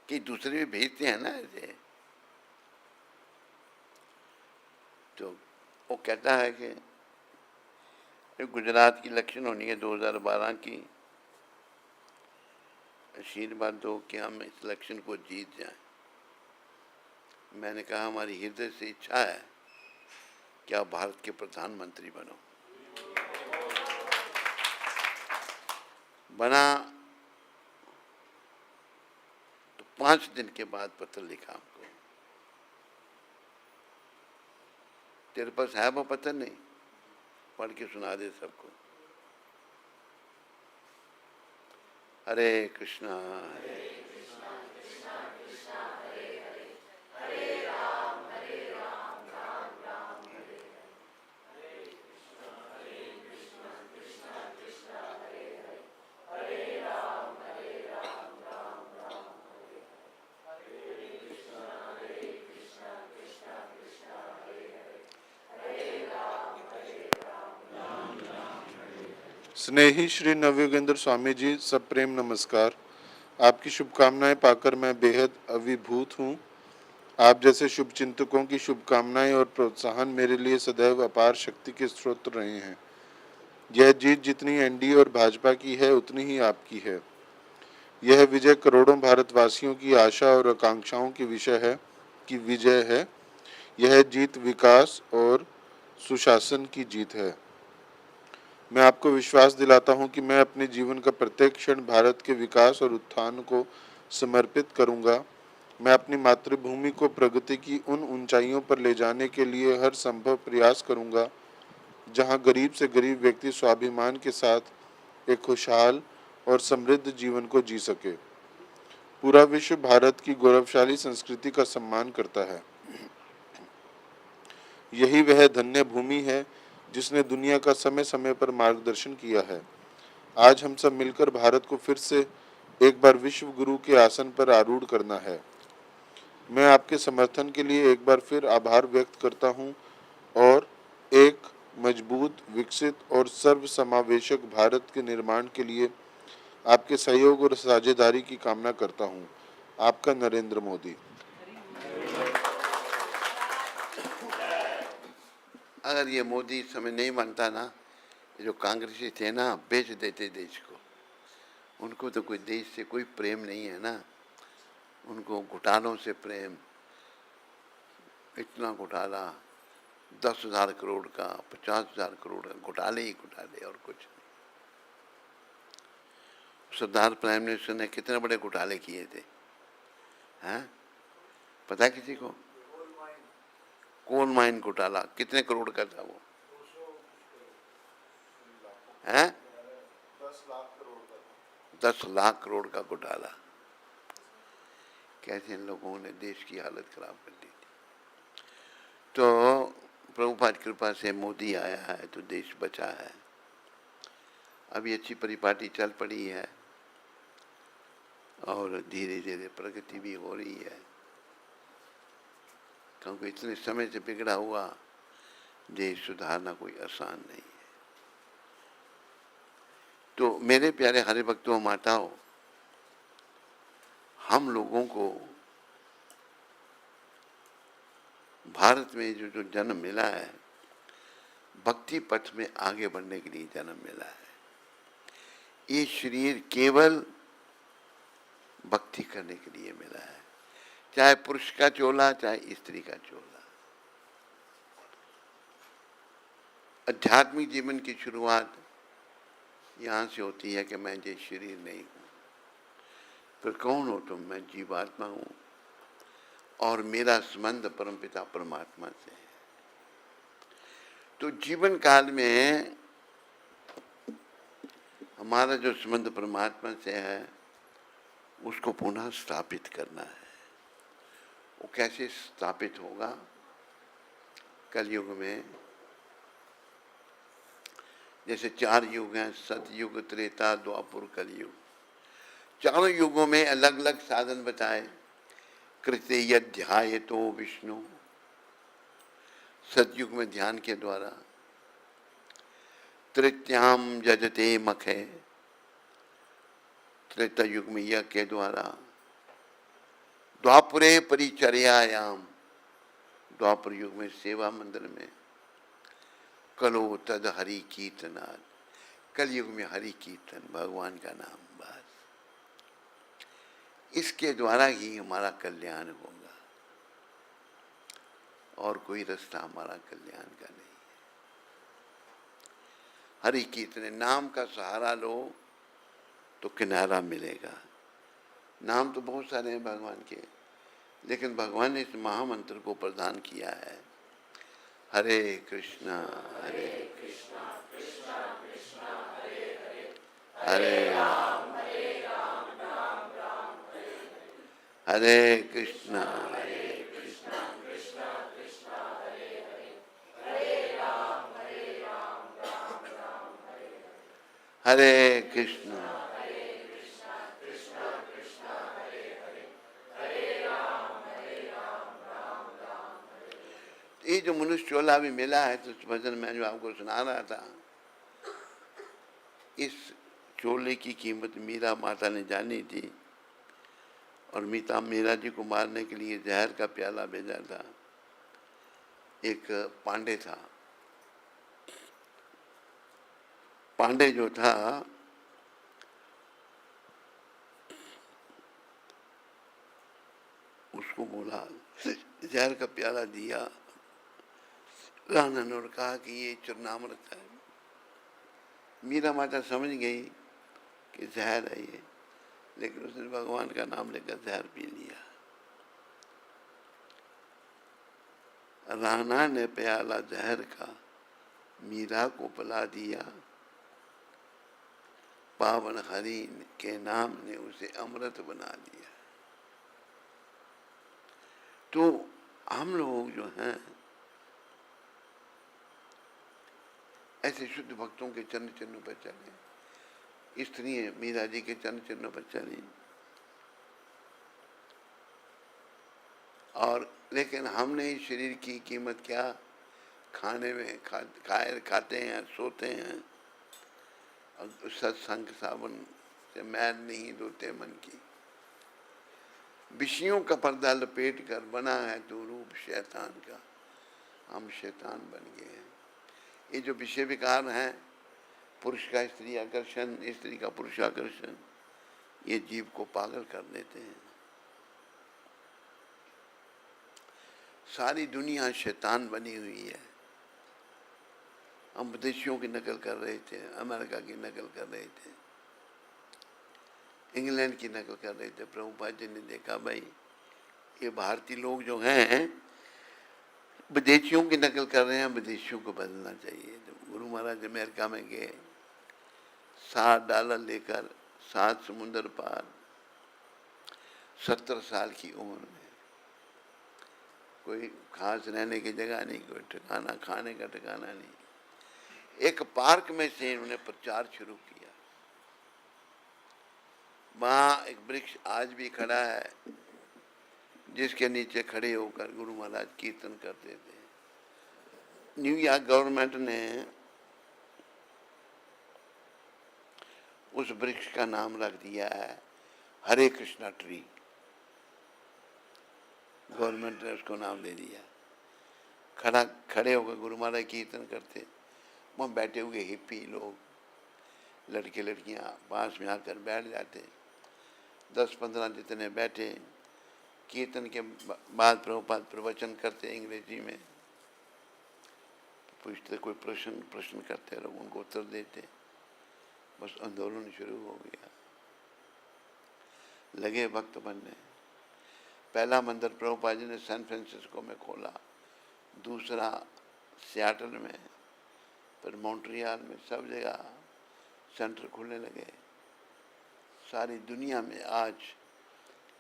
कि दूसरे भी भेजते हैं ना ऐसे। तो वो कहता है कि गुजरात की इलेक्शन होनी है 2012 की, आशीर्वाद दो कि हम इस इलेक्शन को जीत जाएं। मैंने कहा हमारी हृदय से इच्छा है कि आप भारत के प्रधानमंत्री बनो। बना तो 5 दिन के बाद पत्र लिखा हमको, तेरे पास है वो पत्र? नहीं, पढ़ के सुना दे सबको। हरे कृष्णा स्नेही श्री नवयोगेंद्र स्वामी जी, सब प्रेम नमस्कार। आपकी शुभकामनाएं पाकर मैं बेहद अभिभूत हूँ। आप जैसे शुभ चिंतकों की शुभकामनाएं और प्रोत्साहन मेरे लिए सदैव अपार शक्ति के स्रोत रहे हैं। यह जीत जितनी एनडीए और भाजपा की है उतनी ही आपकी है। यह विजय करोड़ों भारतवासियों की आशा और आकांक्षाओं की विजय है। यह जीत विकास और सुशासन की जीत है। मैं आपको विश्वास दिलाता हूं कि मैं अपने जीवन का प्रत्येक क्षण भारत के विकास और उत्थान को समर्पित करूंगा। मैं अपनी मातृभूमि को प्रगति की उन ऊंचाइयों पर ले जाने के लिए हर संभव प्रयास करूंगा, जहां गरीब से गरीब व्यक्ति स्वाभिमान के साथ एक खुशहाल और समृद्ध जीवन को जी सके। पूरा विश्व भारत की गौरवशाली संस्कृति का सम्मान करता है। यही वह धन्य भूमि है जिसने दुनिया का समय समय पर मार्गदर्शन किया है। आज हम सब मिलकर भारत को फिर से एक बार विश्व गुरु के आसन पर आरूढ़ करना है। मैं आपके समर्थन के लिए एक बार फिर आभार व्यक्त करता हूं और एक मजबूत, विकसित और सर्वसमावेशक भारत के निर्माण के लिए आपके सहयोग और साझेदारी की कामना करता हूं। आपका नरेंद्र मोदी। अगर ये मोदी इस समय नहीं मानता ना, जो कांग्रेसी थे ना, बेच देते देश को। उनको तो कोई देश से कोई प्रेम नहीं है ना, उनको घोटालों से प्रेम। इतना घोटाला, 10,000 करोड़ का, 50,000 करोड़ का, घोटाले ही घोटाले और कुछ नहीं। सरदार प्राइम मिनिस्टर ने कितने बड़े घोटाले किए थे, हैं? पता किसी को? कोल माइन घोटाला कितने करोड़ का था वो, हैं? 10 लाख करोड़ का घोटाला। कैसे इन लोगों ने देश की हालत खराब कर दी थी। तो प्रभुपाद कृपा से मोदी आया है तो देश बचा है। अभी अच्छी परिपाटी चल पड़ी है और धीरे धीरे प्रगति भी हो रही है, क्योंकि इतने समय से बिगड़ा हुआ देश सुधारना कोई आसान नहीं है। तो मेरे प्यारे हरि भक्तों, माताओं, हम लोगों को भारत में जो जन्म मिला है, भक्ति पथ में आगे बढ़ने के लिए जन्म मिला है। ये शरीर केवल भक्ति करने के लिए मिला है, चाहे पुरुष का चोला चाहे स्त्री का चोला। आध्यात्मिक जीवन की शुरुआत यहाँ से होती है कि मैं ये शरीर नहीं हूँ। फिर कौन हो तुम? मैं जीवात्मा हूँ और मेरा संबंध परमपिता परमात्मा से है। तो जीवन काल में हमारा जो संबंध परमात्मा से है उसको पुनः स्थापित करना है। वो कैसे स्थापित होगा? कलयुग में जैसे 4 युग हैं, सतयुग, त्रेता, द्वापर, कलयुग। चारों युगों में अलग अलग साधन बताए। कृते यध्यायतो विष्णु, सतयुग में ध्यान के द्वारा। तृतीयाम जजते मखे, त्रेता युग में यज्ञ के द्वारा। द्वापरे परिचर्यायाम, द्वापर युग में सेवा मंदिर में। कलो तद हरि कीर्तनाद, कलयुग में हरि कीर्तन, भगवान का नाम। बस इसके द्वारा ही हमारा कल्याण होगा और कोई रास्ता हमारा कल्याण का नहीं है। हरि कीर्तन, नाम का सहारा लो तो किनारा मिलेगा। नाम तो बहुत सारे हैं भगवान के, लेकिन भगवान ने इस महामंत्र को प्रदान किया है, हरे कृष्णा हरे कृष्णा कृष्णा कृष्णा हरे हरे, हरे राम राम राम हरे हरे, हरे कृष्णा कृष्णा कृष्णा हरे हरे, हरे राम राम राम हरे हरे, हरे कृष्णा कृष्णा कृष्णा हरे हरे, हरे राम राम राम हरे। ये जो मनुष्य चोला भी मिला है, तो उस भजन में जो आपको सुना रहा था, इस चोले की कीमत मीरा माता ने जानी थी और मीरा जी को मारने के लिए जहर का प्याला भेजा था। एक पांडे था, पांडे जो था उसको बोला, जहर का प्याला दिया रानन और कहा कि ये चरणामृत है, मीरा माता समझ गई कि जहर है ये, लेकिन उसने भगवान का नाम लेकर जहर पी लिया। राणा ने प्याला जहर का मीरा को पिला दिया, पावन हरि के नाम ने उसे अमृत बना दिया। तो हम लोग जो हैं ऐसे शुद्ध भक्तों के चरण चिन्हों पर चले, स्त्री मीरा जी के चरण चिन्हों पर चली। और लेकिन हमने इस शरीर की कीमत क्या, खाने में खाते हैं, सोते हैं, और सत्संग साबुन से मैल नहीं धोते मन की। विषयों का पर्दा लपेट कर बना है तो रूप शैतान का, हम शैतान बन गए हैं। ये जो विषय विकार हैं, पुरुष का स्त्री आकर्षण, स्त्री का पुरुष आकर्षण, ये जीव को पागल कर देते हैं। सारी दुनिया शैतान बनी हुई है। हम विदेशियों की नकल कर रहे थे, अमेरिका की नकल कर रहे थे, इंग्लैंड की नकल कर रहे थे। प्रभुपाद जी ने देखा भाई ये भारतीय लोग जो हैं विदेशियों की नकल कर रहे हैं, विदेशियों को बदलना चाहिए। जब गुरु महाराज अमेरिका में गए, $60 लेकर 7 समुंदर पार, 70 साल की उम्र में, कोई खास रहने की जगह नहीं, कोई ठिकाना, खाने का ठिकाना नहीं, एक पार्क में से इन्होंने प्रचार शुरू किया। वहाँ एक वृक्ष आज भी खड़ा है, जिसके नीचे खड़े होकर गुरु महाराज कीर्तन करते थे। न्यूयॉर्क गवर्नमेंट ने उस वृक्ष का नाम रख दिया है हरे कृष्णा ट्री। गवर्नमेंट ने उसको नाम दे दिया। खड़े होकर गुरु महाराज कीर्तन करते, वहाँ बैठे हुए हिप्पी लोग, लड़के लड़कियाँ पास में आकर बैठ जाते। 10-15 जितने बैठे, कीर्तन के बाद प्रभुपाद प्रवचन करते अंग्रेजी में, पूछते, कोई प्रश्न करते, लोग उनको उत्तर देते। बस आंदोलन शुरू हो गया, लगे भक्त बनने। पहला मंदिर प्रभुपाद जी ने सैन फ्रांसिस्को में खोला, दूसरा सियाटल में, फिर मॉन्ट्रियल में, सब जगह सेंटर खुलने लगे। सारी दुनिया में आज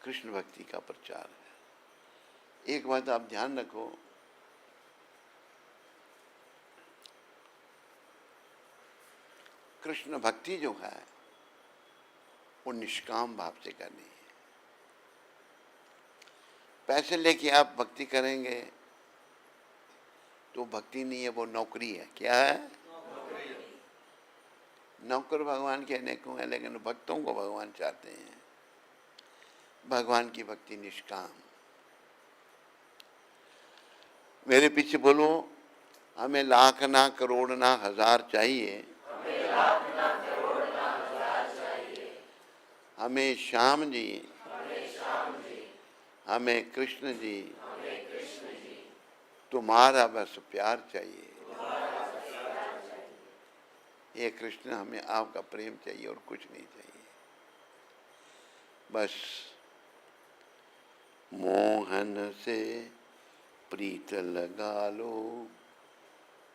कृष्ण भक्ति का प्रचार है। एक बात आप ध्यान रखो, कृष्ण भक्ति जो है वो निष्काम भाव से करनी है। पैसे लेके आप भक्ति करेंगे तो भक्ति नहीं है, वो नौकरी है। क्या है? नौकर भगवान के अनेकों हैं, लेकिन भक्तों को भगवान चाहते हैं। भगवान की भक्ति निष्काम। मेरे पीछे बोलो, हमें लाख ना करोड़ ना हजार चाहिए, हमें श्याम जी, हमें कृष्ण जी, तुम्हारा बस प्यार चाहिए। ये कृष्ण, हमें आपका प्रेम चाहिए और कुछ नहीं चाहिए। बस मोहन से प्रीत लगा लो,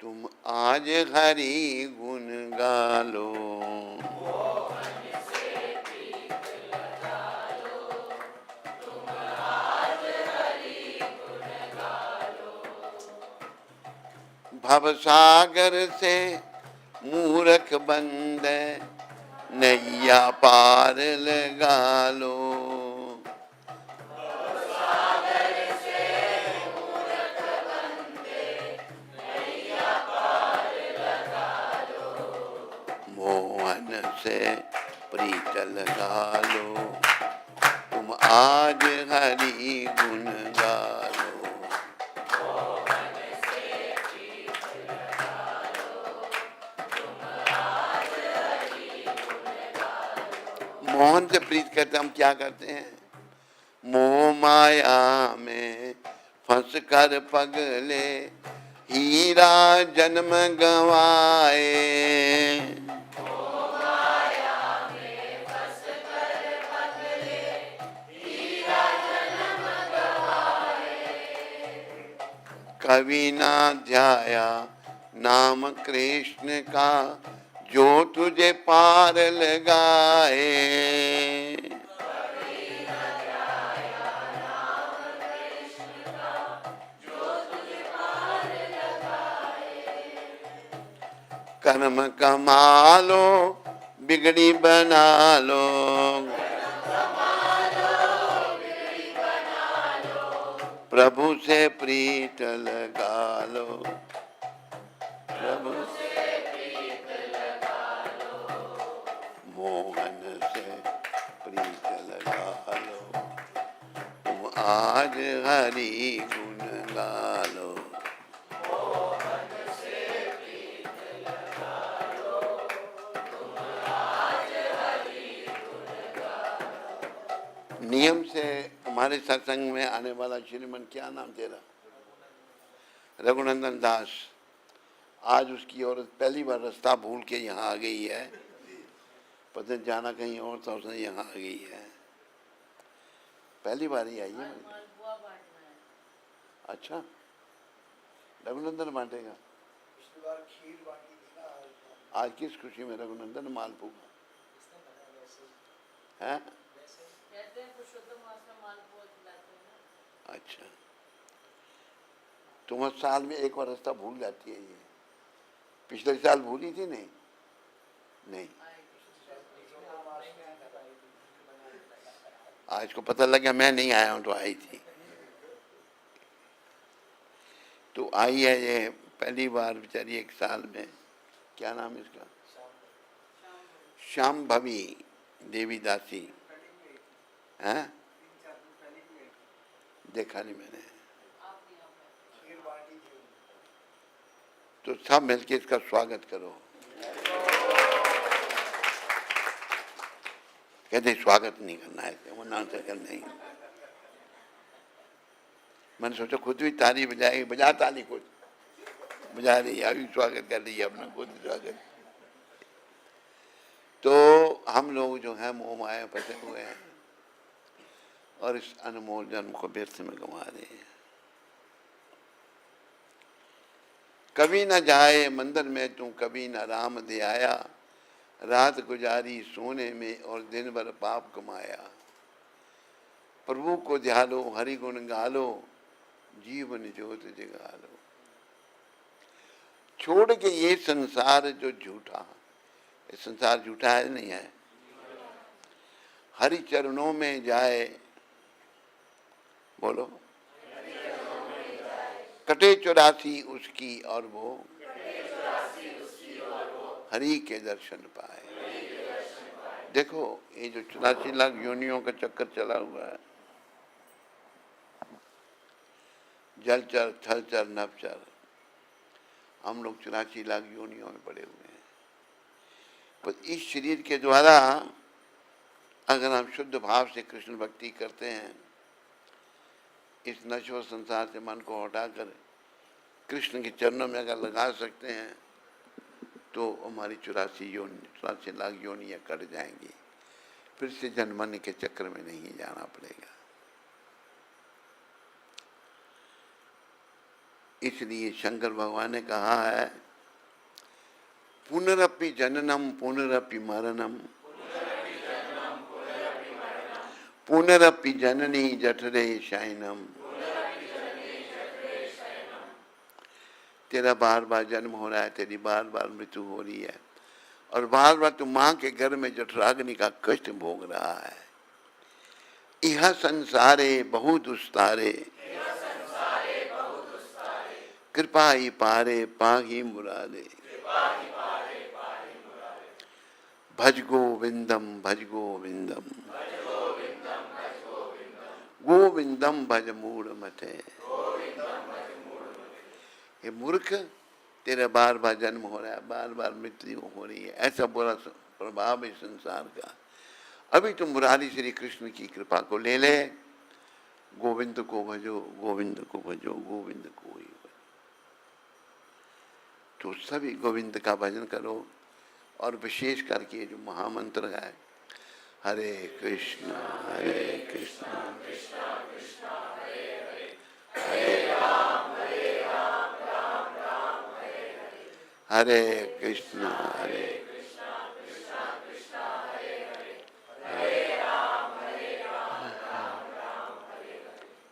तुम आज हरि गुण गा लो। भवसागर से मूर्ख बंदे नैया पार लगा लो। मोहन से प्रीत लगा लो, तुम आज हरि गुण गा लो। मोहन से प्रीत करते हम क्या करते हैं? मोह माया में फंस कर पगले हीरा जन्म गवाए। कभी ना ध्याया नाम कृष्ण का, जो तुझे पार लगाए। कर्म कमा लो बिगड़ी बना लो, प्रभु से प्रीत लगा लो, प्रभु से मोहन से प्रीत लगा लो, तुम आज हरि गुण गा लो। नियम से हमारे सत्संग में आने वाला श्रीमन, क्या नाम तेरा? रघुनंदन दास। आज उसकी औरत पहली बार रास्ता भूल के यहाँ आ गई है, पता नहीं जाना कहीं और था, उसने यहाँ आ गई है, पहली बार ही आई है। अच्छा, रघुनंदन बांटेगा। पिछली बार खीर बांटी थी ना। आज किस खुशी में रघुनंदन मालपुआ है? अच्छा, तुम साल में एक बार रास्ता भूल जाती है ये। पिछले साल भूली थी? नहीं नहीं, आज को पता लगा मैं नहीं आया हूं तो आई थी। तो आई है ये पहली बार बेचारी एक साल में। क्या नाम है इसका? श्याम भवी देवी दासी है? देखा नहीं मैंने। तो सब मिलके इसका स्वागत करो। कहते स्वागत नहीं करना है, वो ना कर नहीं। मैंने सोचा खुद भी ताली बजाएगी, बजा ताली, खुद बजा रही है, अभी स्वागत कर रही है अपना खुद स्वागत। तो हम लोग जो है मोह माया फंसे हुए हैं और इस अनमोल जन्म को व्यर्थ में गंवा रहे हैं। कभी न जाए मंदिर में तू, कभी न राम दे आया, रात गुजारी सोने में और दिन भर पाप कमाया। प्रभु को ध्यालो, हरि गुण गालो, जीवन ज्योत जगा लो। छोड़ के ये संसार जो झूठा, ये संसार झूठा है नहीं है, हरि चरणों में जाए, बोलो, कटे 84 उसकी और वो हरि के दर्शन पाए। देखो ये जो 84 लाख योनियों का चक्कर चला हुआ है, जलचर थलचर नभचर, हम लोग 84 लाख योनियों में पड़े हुए हैं। पर इस शरीर के द्वारा अगर हम शुद्ध भाव से कृष्ण भक्ति करते हैं, इस नश्वर संसार से मन को हटाकर कृष्ण के चरणों में अगर लगा सकते हैं, तो हमारी 84 लाख योनियाँ कट जाएंगी। फिर से जन्मन के चक्कर में नहीं जाना पड़ेगा। इसलिए शंकर भगवान ने कहा है, पुनरपि जननम पुनरपि मरणम, पुनरपि जननी जठरे शयनम। तेरा बार बार जन्म हो रहा है, तेरी बार बार मृत्यु हो रही है, और बार बार तू माँ के घर में जठराग्नि का कष्ट भोग रहा है। यह संसारे बहुत दुस्तारे, कृपा ही पारे पाही मुरारे। भज गोविंदम भज गोविंदम, गोविंदम भज मूढ़ मते। ये मूर्ख, तेरा बार बार जन्म हो रहा है, बार बार मृत्यु हो रही है, ऐसा बुरा प्रभाव है संसार का। अभी तुम मुरारी श्री कृष्ण की कृपा को ले ले, गोविंद को भजो, गोविंद को भजो, गोविंद को ही भजो। तो सभी गोविंद का भजन करो। और विशेष करके जो महामंत्र है, हरे कृष्ण कृष्ण कृष्ण कृष्ण हरे हरे, हरे राम हरे कृष्णा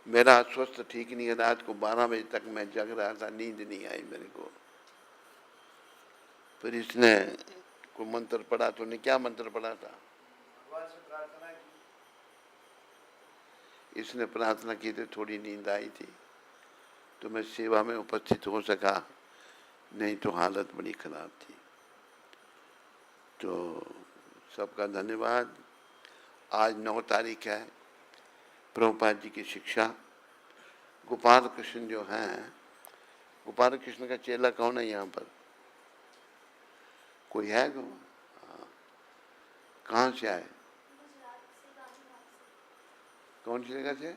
मेरा स्वास्थ्य ठीक नहीं है। रात को 12 बजे तक मैं जग रहा था, नींद नहीं आई मेरे को। फिर इसने कोई मंत्र पढ़ा, तो ने क्या मंत्र पढ़ा था? भगवान से प्रार्थना की। इसने प्रार्थना की तो थोड़ी नींद आई थी, तो मैं सेवा में उपस्थित हो सका, नहीं तो हालत बड़ी खराब थी। तो सबका धन्यवाद। आज 9 तारीख है। प्रभुपाद जी की शिक्षा। गोपाल कृष्ण जो हैं, गोपाल कृष्ण का चेला कौन है यहाँ पर? कोई है? हाँ। कहाँ से आए? कौन सी जगह से?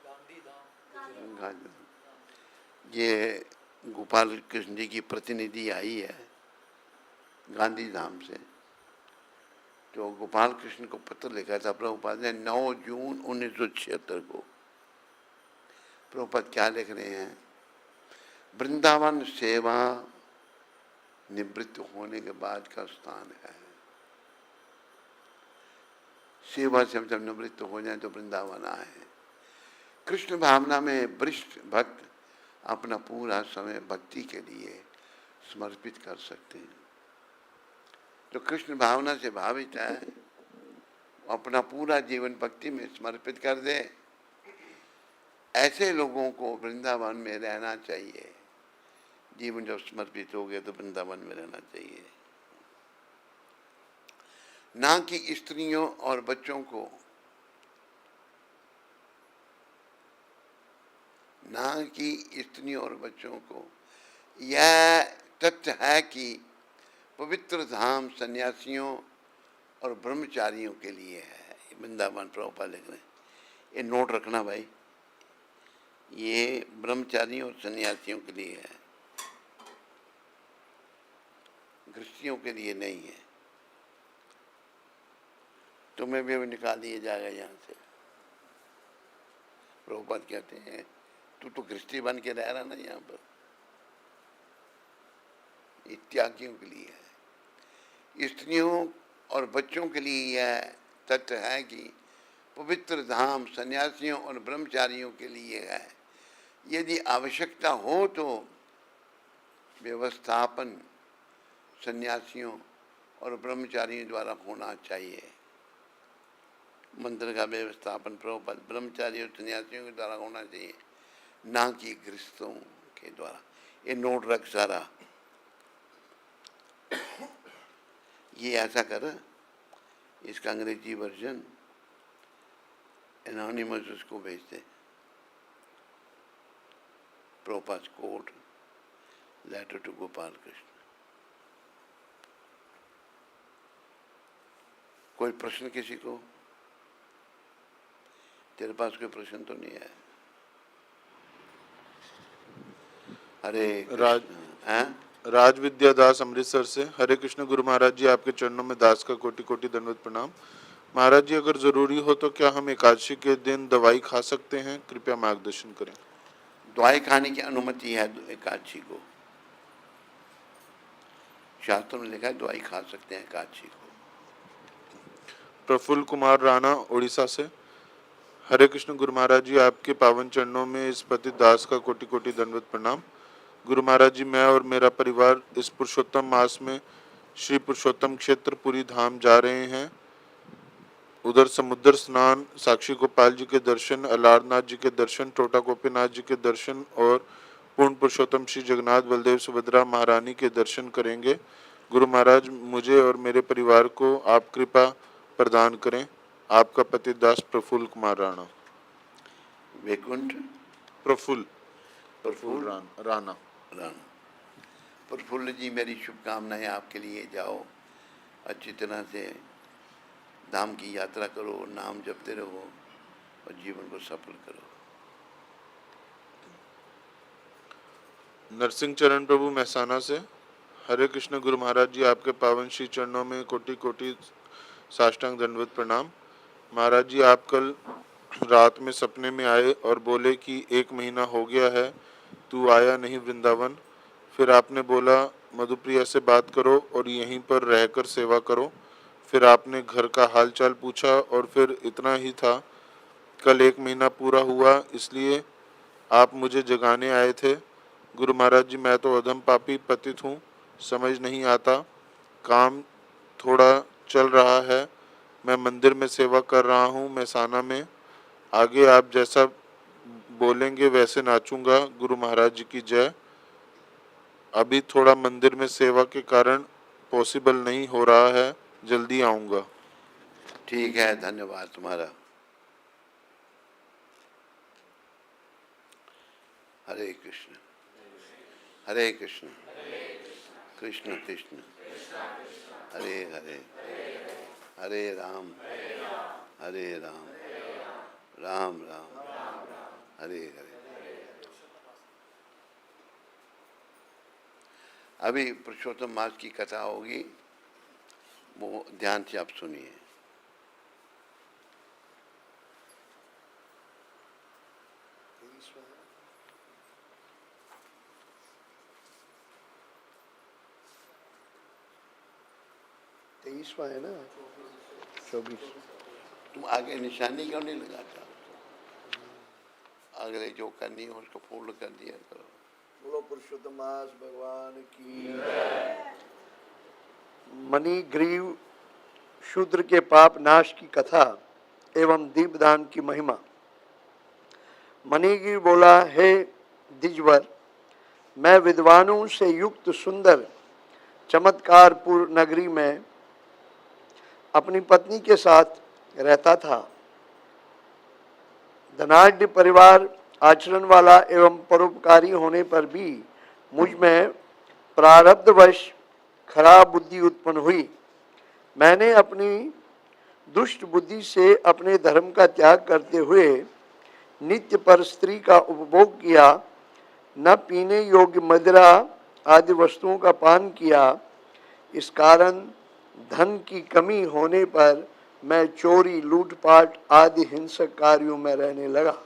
गांधी धाम। गांधी। ये गोपाल कृष्ण जी की प्रतिनिधि आई है गांधी धाम से। तो गोपाल कृष्ण को पत्र लिखा था प्रभुपाद ने 9 जून 1976 को। प्रभुपाद क्या लिख रहे हैं? वृंदावन सेवा निवृत्त होने के बाद का स्थान है। सेवा से हम जब निवृत्त हो जाए तो वृंदावन आए। कृष्ण भावना में वरिष्ठ भक्त अपना पूरा समय भक्ति के लिए समर्पित कर सकते हैं। तो कृष्ण भावना से भावित है, अपना पूरा जीवन भक्ति में समर्पित कर दे। ऐसे लोगों को वृंदावन में रहना चाहिए। जीवन जब समर्पित हो गया तो वृंदावन में रहना चाहिए। ना कि स्त्रियों और बच्चों को, ना कि स्त्रियों और बच्चों को। यह तथ्य है कि पवित्र धाम सन्यासियों और ब्रह्मचारियों के लिए है। वृंदावन प्रभुपाद लिख रहे हैं, ये नोट रखना भाई। ये ब्रह्मचारियों और सन्यासियों के लिए है, गृहस्थियों के लिए नहीं है। तुम्हें भी निकाल दिया जाएगा यहाँ से। प्रभुपाद कहते हैं तू तो गृहस्थी बन के रह रहा ना यहाँ पर। ये त्यागियों के लिए है। स्त्रियों और बच्चों के लिए यह तथ्य है कि पवित्र धाम सन्यासियों और ब्रह्मचारियों के लिए है। यदि आवश्यकता हो तो व्यवस्थापन सन्यासियों और ब्रह्मचारियों द्वारा होना चाहिए। मंदिर का व्यवस्थापन प्रभुपाद ब्रह्मचारी और सन्यासियों के द्वारा होना चाहिए, ना कि गृहस्थों के द्वारा। ये नोट रख सारा। ये ऐसा कर, इसका अंग्रेजी वर्जन एनोनिमस उसको भेजते। Prabhupada quote letter to Gopal Krishna. कोई प्रश्न किसी को? तेरे पास कोई प्रश्न तो नहीं है? हरे राज विद्यादास अमृतसर से। हरे कृष्ण गुरु महाराज जी, आपके चरणों में दास का कोटि कोटि दंडवत प्रणाम। महाराज जी, अगर जरूरी हो तो क्या हम एकादशी के दिन दवाई खा सकते हैं? कृपया मार्गदर्शन करें। दवाई खाने की अनुमति है एकादशी को। शास्त्रों में लिखा है दवाई खा सकते हैं एकादशी को। प्रफुल्ल कुमार राणा उड़ीसा से। हरे कृष्ण गुरु महाराज जी, आपके पावन चरणों में इस पति दास का कोटि कोटि दंडवत प्रणाम। गुरु महाराज जी, मैं और मेरा परिवार इस पुरुषोत्तम मास में श्री पुरुषोत्तम क्षेत्र पुरी धाम जा रहे हैं। उधर समुद्र स्नान, साक्षी गोपाल जी के दर्शन, अलारनाथ जी के दर्शन, टोटा गोपीनाथ जी के दर्शन और पूर्ण पुरुषोत्तम श्री जगन्नाथ बलदेव सुभद्रा महारानी के दर्शन करेंगे। गुरु महाराज, मुझे और मेरे परिवार को आप कृपा प्रदान करें। आपका पति दास प्रफुल्ल कुमार राणा। वैकुंठ प्रफुल्ल प्रफुल्ल राणा। प्रफुल्ल जी, मेरी शुभकामनाएं आपके लिए। जाओ अच्छी तरह से धाम की यात्रा करो, नाम जपते रहो और जीवन को सफल करो। नरसिंह चरण प्रभु महसाना से। हरे कृष्ण गुरु महाराज जी, आपके पावन श्री चरणों में कोटि कोटि साष्टांग दंडवत प्रणाम। महाराज जी, आप कल रात में सपने में आए और बोले कि 1 महीना हो गया है तू आया नहीं वृंदावन। फिर आपने बोला मधुप्रिया से बात करो और यहीं पर रहकर सेवा करो। फिर आपने घर का हालचाल पूछा और फिर इतना ही था। कल 1 महीना पूरा हुआ, इसलिए आप मुझे जगाने आए थे। गुरु महाराज जी, मैं तो अधम पापी पतित हूँ, समझ नहीं आता। काम थोड़ा चल रहा है, मैं मंदिर में सेवा कर रहा हूँ, मैसाना में। आगे आप जैसा बोलेंगे वैसे नाचूंगा। गुरु महाराज जी की जय। अभी थोड़ा मंदिर में सेवा के कारण पॉसिबल नहीं हो रहा है, जल्दी आऊँगा। ठीक है, धन्यवाद तुम्हारा। हरे कृष्ण हरे कृष्ण कृष्ण कृष्ण हरे हरे, हरे राम राम राम हरे हरे। अभी पुरुषोत्तम मास की कथा होगी, वो ध्यान से आप सुनिए। तेईसवां है ना, 24। तुम आगे निशानी क्यों नहीं लगाता? अगले जो करनी है उसको पूर्ण कर दिया करो। बोलो पुरुषोत्तम मास भगवान की। मणिग्रीव शूद्र के पाप नाश की कथा एवं दीपदान की महिमा। मणिग्रीव बोला, हे द्विजवर, मैं विद्वानों से युक्त सुंदर चमत्कारपुर नगरी में अपनी पत्नी के साथ रहता था। धनाढ़ परिवार, आचरण वाला एवं परोपकारी होने पर भी मुझ में प्रारब्धवश खराब बुद्धि उत्पन्न हुई। मैंने अपनी दुष्ट बुद्धि से अपने धर्म का त्याग करते हुए नित्य पर स्त्री का उपभोग किया, न पीने योग्य मदिरा आदि वस्तुओं का पान किया। इस कारण धन की कमी होने पर मैं चोरी, लूटपाट आदि हिंसक कार्यों में रहने लगा।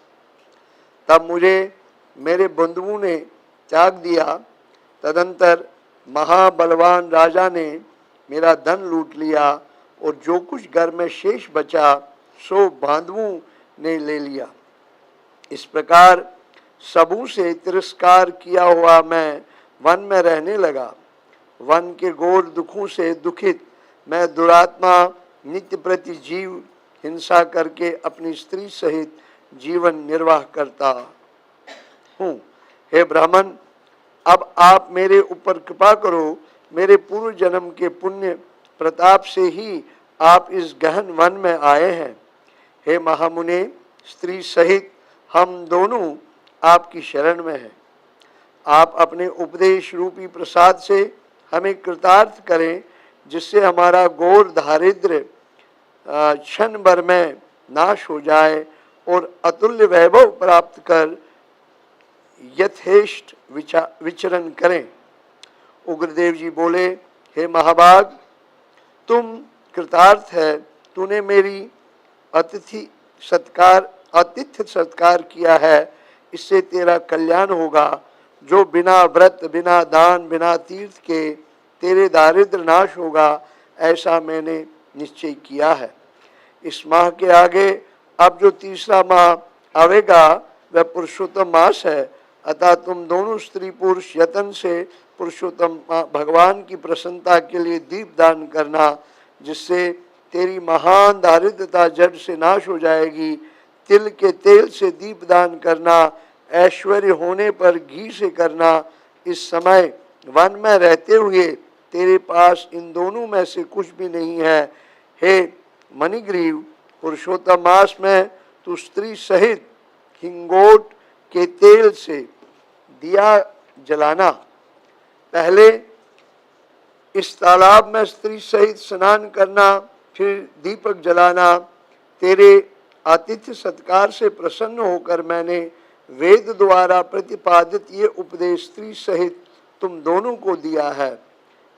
तब मुझे मेरे बंधुओं ने त्याग दिया। तदंतर महाबलवान राजा ने मेरा धन लूट लिया और जो कुछ घर में शेष बचा सो बांधवों ने ले लिया। इस प्रकार सबों से तिरस्कार किया हुआ मैं वन में रहने लगा। वन के घोर दुखों से दुखित मैं दुरात्मा नित्य प्रति जीव हिंसा करके अपनी स्त्री सहित जीवन निर्वाह करता हूँ। हे ब्राह्मण, अब आप मेरे ऊपर कृपा करो। मेरे पूर्व जन्म के पुण्य प्रताप से ही आप इस गहन वन में आए हैं। हे महामुने, स्त्री सहित हम दोनों आपकी शरण में हैं। आप अपने उपदेश रूपी प्रसाद से हमें कृतार्थ करें, जिससे हमारा घोर दारिद्र्य क्षण भर में नाश हो जाए और अतुल्य वैभव प्राप्त कर यथेष्ट विचरण करें। उग्रदेव जी बोले, हे महाभाग, तुम कृतार्थ है। तूने मेरी आतिथ्य सत्कार किया है, इससे तेरा कल्याण होगा। जो बिना व्रत, बिना दान, बिना तीर्थ के तेरे दारिद्र्य नाश होगा, ऐसा मैंने निश्चय किया है। इस माह के आगे अब जो तीसरा माह आवेगा वह पुरुषोत्तम मास है। अतः तुम दोनों स्त्री पुरुष यत्न से पुरुषोत्तम भगवान की प्रसन्नता के लिए दीप दान करना, जिससे तेरी महान दारिद्रता जड़ से नाश हो जाएगी। तिल के तेल से दीप दान करना, ऐश्वर्य होने पर घी से करना। इस समय वन में रहते हुए तेरे पास इन दोनों में से कुछ भी नहीं है। हे मणिग्रीव, पुरुषोत्तम मास में तू स्त्री सहित हिंगोट के तेल से दिया जलाना। पहले इस तालाब में स्त्री सहित स्नान करना, फिर दीपक जलाना। तेरे आतिथ्य सत्कार से प्रसन्न होकर मैंने वेद द्वारा प्रतिपादित ये उपदेश स्त्री सहित तुम दोनों को दिया है।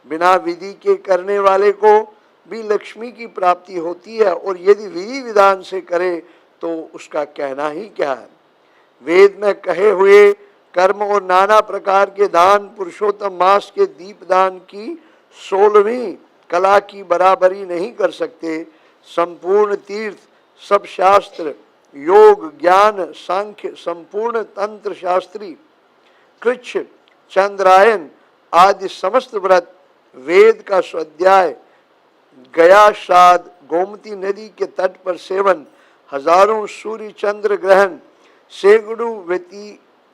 बिना विधि के करने वाले को भी लक्ष्मी की प्राप्ति होती है, और यदि विधि विधान से करे तो उसका कहना ही क्या है। वेद में कहे हुए कर्म और नाना प्रकार के दान पुरुषोत्तम मास के दीपदान की 16वीं कला की बराबरी नहीं कर सकते। संपूर्ण तीर्थ, सब शास्त्र, योग, ज्ञान, सांख्य, संपूर्ण तंत्र शास्त्री, कृच्छ, चंद्रायन आदि समस्त व्रत, वेद का स्वाध्याय, गया श्राद्ध, गोमती नदी के तट पर सेवन, हजारों सूर्य चंद्र ग्रहण, सैकड़ों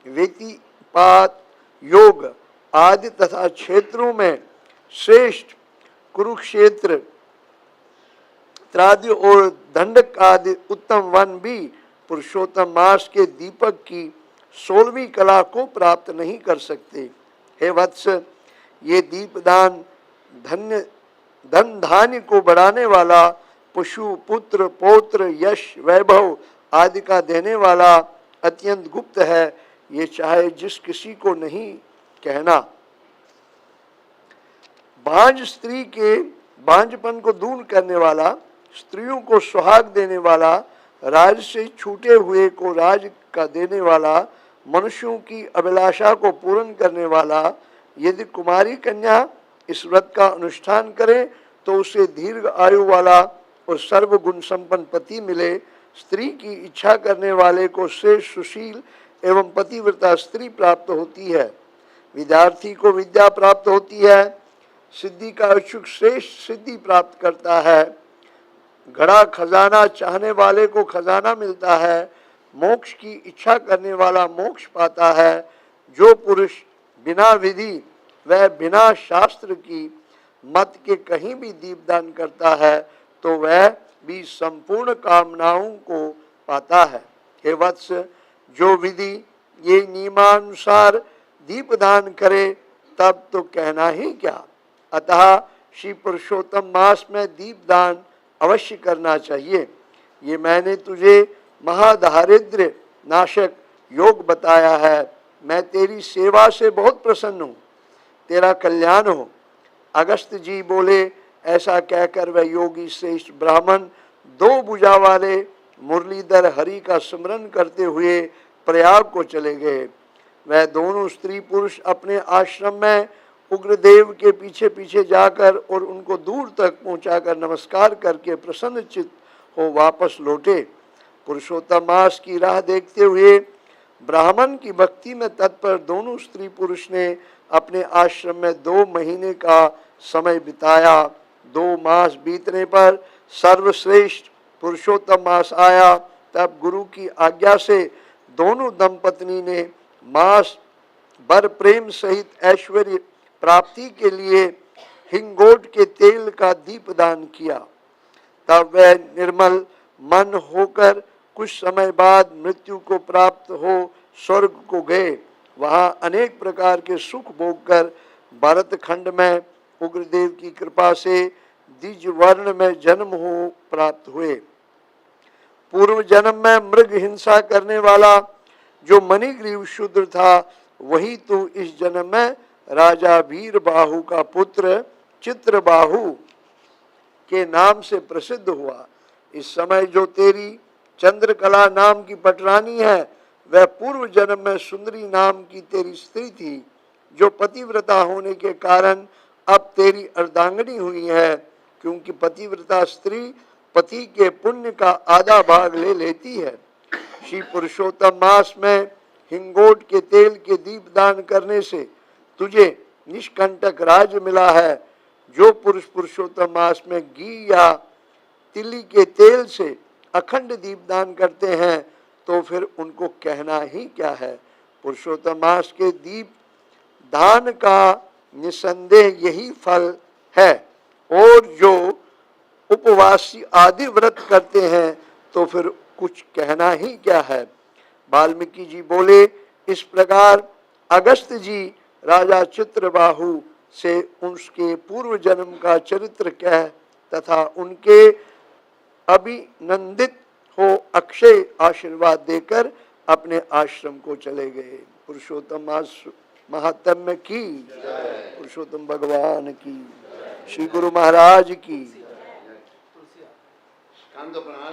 व्यतिपात योग आदि तथा क्षेत्रों में श्रेष्ठ कुरुक्षेत्र त्रादि और दंडक आदि उत्तम वन भी पुरुषोत्तम मास के दीपक की 16वीं कला को प्राप्त नहीं कर सकते। हे वत्स, ये दीपदान धन धान्य को बढ़ाने वाला, पशु, पुत्र, पौत्र, यश, वैभव आदि का देने वाला अत्यंत गुप्त है। ये चाहे जिस किसी को नहीं कहना। बांझ स्त्री के बांझपन को दूर करने वाला, स्त्रियों को सुहाग देने वाला, राज से छूटे हुए को राज का देने वाला, मनुष्यों की अभिलाषा को पूर्ण करने वाला, यदि कुमारी कन्या इस व्रत का अनुष्ठान करे तो उसे दीर्घ आयु वाला और सर्वगुण संपन्न पति मिले। स्त्री की इच्छा करने वाले को श्रेष्ठ सुशील एवं पतिव्रता स्त्री प्राप्त होती है। विद्यार्थी को विद्या प्राप्त होती है। सिद्धि का इच्छुक श्रेष्ठ सिद्धि प्राप्त करता है। घड़ा खजाना चाहने वाले को खजाना मिलता है। मोक्ष की इच्छा करने वाला मोक्ष पाता है। जो पुरुष बिना विधि व बिना शास्त्र की मत के कहीं भी दीपदान करता है तो वह भी संपूर्ण कामनाओं को पाता है। हे वत्स, जो विधि ये नियमानुसार दीपदान करे तब तो कहना ही क्या। अतः श्री पुरुषोत्तम मास में दीपदान अवश्य करना चाहिए। ये मैंने तुझे महादारिद्र्य नाशक योग बताया है। मैं तेरी सेवा से बहुत प्रसन्न हूँ। तेरा कल्याण हो। अगस्त जी बोले। ऐसा कहकर वह योगी श्रेष्ठ ब्राह्मण 2 भुजा वाले मुरलीधर हरि का स्मरण करते हुए प्रयाग को चले गए। वह दोनों स्त्री पुरुष अपने आश्रम में उग्रदेव के पीछे पीछे जाकर और उनको दूर तक पहुंचाकर नमस्कार करके प्रसन्नचित्त हो वापस लौटे। पुरुषोत्तम मास की राह देखते हुए ब्राह्मण की भक्ति में तत्पर दोनों स्त्री पुरुष ने अपने आश्रम में 2 महीने का समय बिताया। 2 मास बीतने पर सर्वश्रेष्ठ पुरुषोत्तम मास आया। तब गुरु की आज्ञा से दोनों दंपत्नी ने मास भर प्रेम सहित ऐश्वर्य प्राप्ति के लिए हिंगोट के तेल का दीपदान किया। तब वह निर्मल मन होकर कुछ समय बाद मृत्यु को प्राप्त हो स्वर्ग को गए। वहाँ अनेक प्रकार के सुख भोग कर भरत खंड में उग्रदेव की कृपा से द्विज वर्ण में जन्म हो प्राप्त हुए। पूर्व जन्म में मृग हिंसा करने वाला जो मणिग्रीव शूद्र था वही तो इस जन्म में राजा वीरबाहु का पुत्र चित्रबाहु के नाम से प्रसिद्ध हुआ। इस समय जो तेरी चंद्रकला नाम की पटरानी है वह पूर्व जन्म में सुंदरी नाम की तेरी स्त्री थी जो पतिव्रता होने के कारण अब तेरी अर्धांगिनी हुई है। क्योंकि पतिव्रता स्त्री पति के पुण्य का आधा भाग ले लेती है। श्री पुरुषोत्तम मास में हिंगोट के तेल के दीपदान करने से तुझे निष्कंटक राज्य मिला है। जो पुरुष पुरुषोत्तम मास में घी या तिली के तेल से अखंड दीपदान करते हैं तो फिर उनको कहना ही क्या है। पुरुषोत्तम मास के दीप दान का निसंदेह यही फल है। और जो उपवासी आदि व्रत करते हैं तो फिर कुछ कहना ही क्या है। वाल्मीकि जी बोले। इस प्रकार अगस्त जी राजा चित्रबाहु से उसके पूर्व जन्म का चरित्र कह तथा उनके अभिनंदित हो अक्षय आशीर्वाद देकर अपने आश्रम को चले गए। पुरुषोत्तम मास महात्म्य की, पुरुषोत्तम भगवान की, श्री गुरु महाराज की।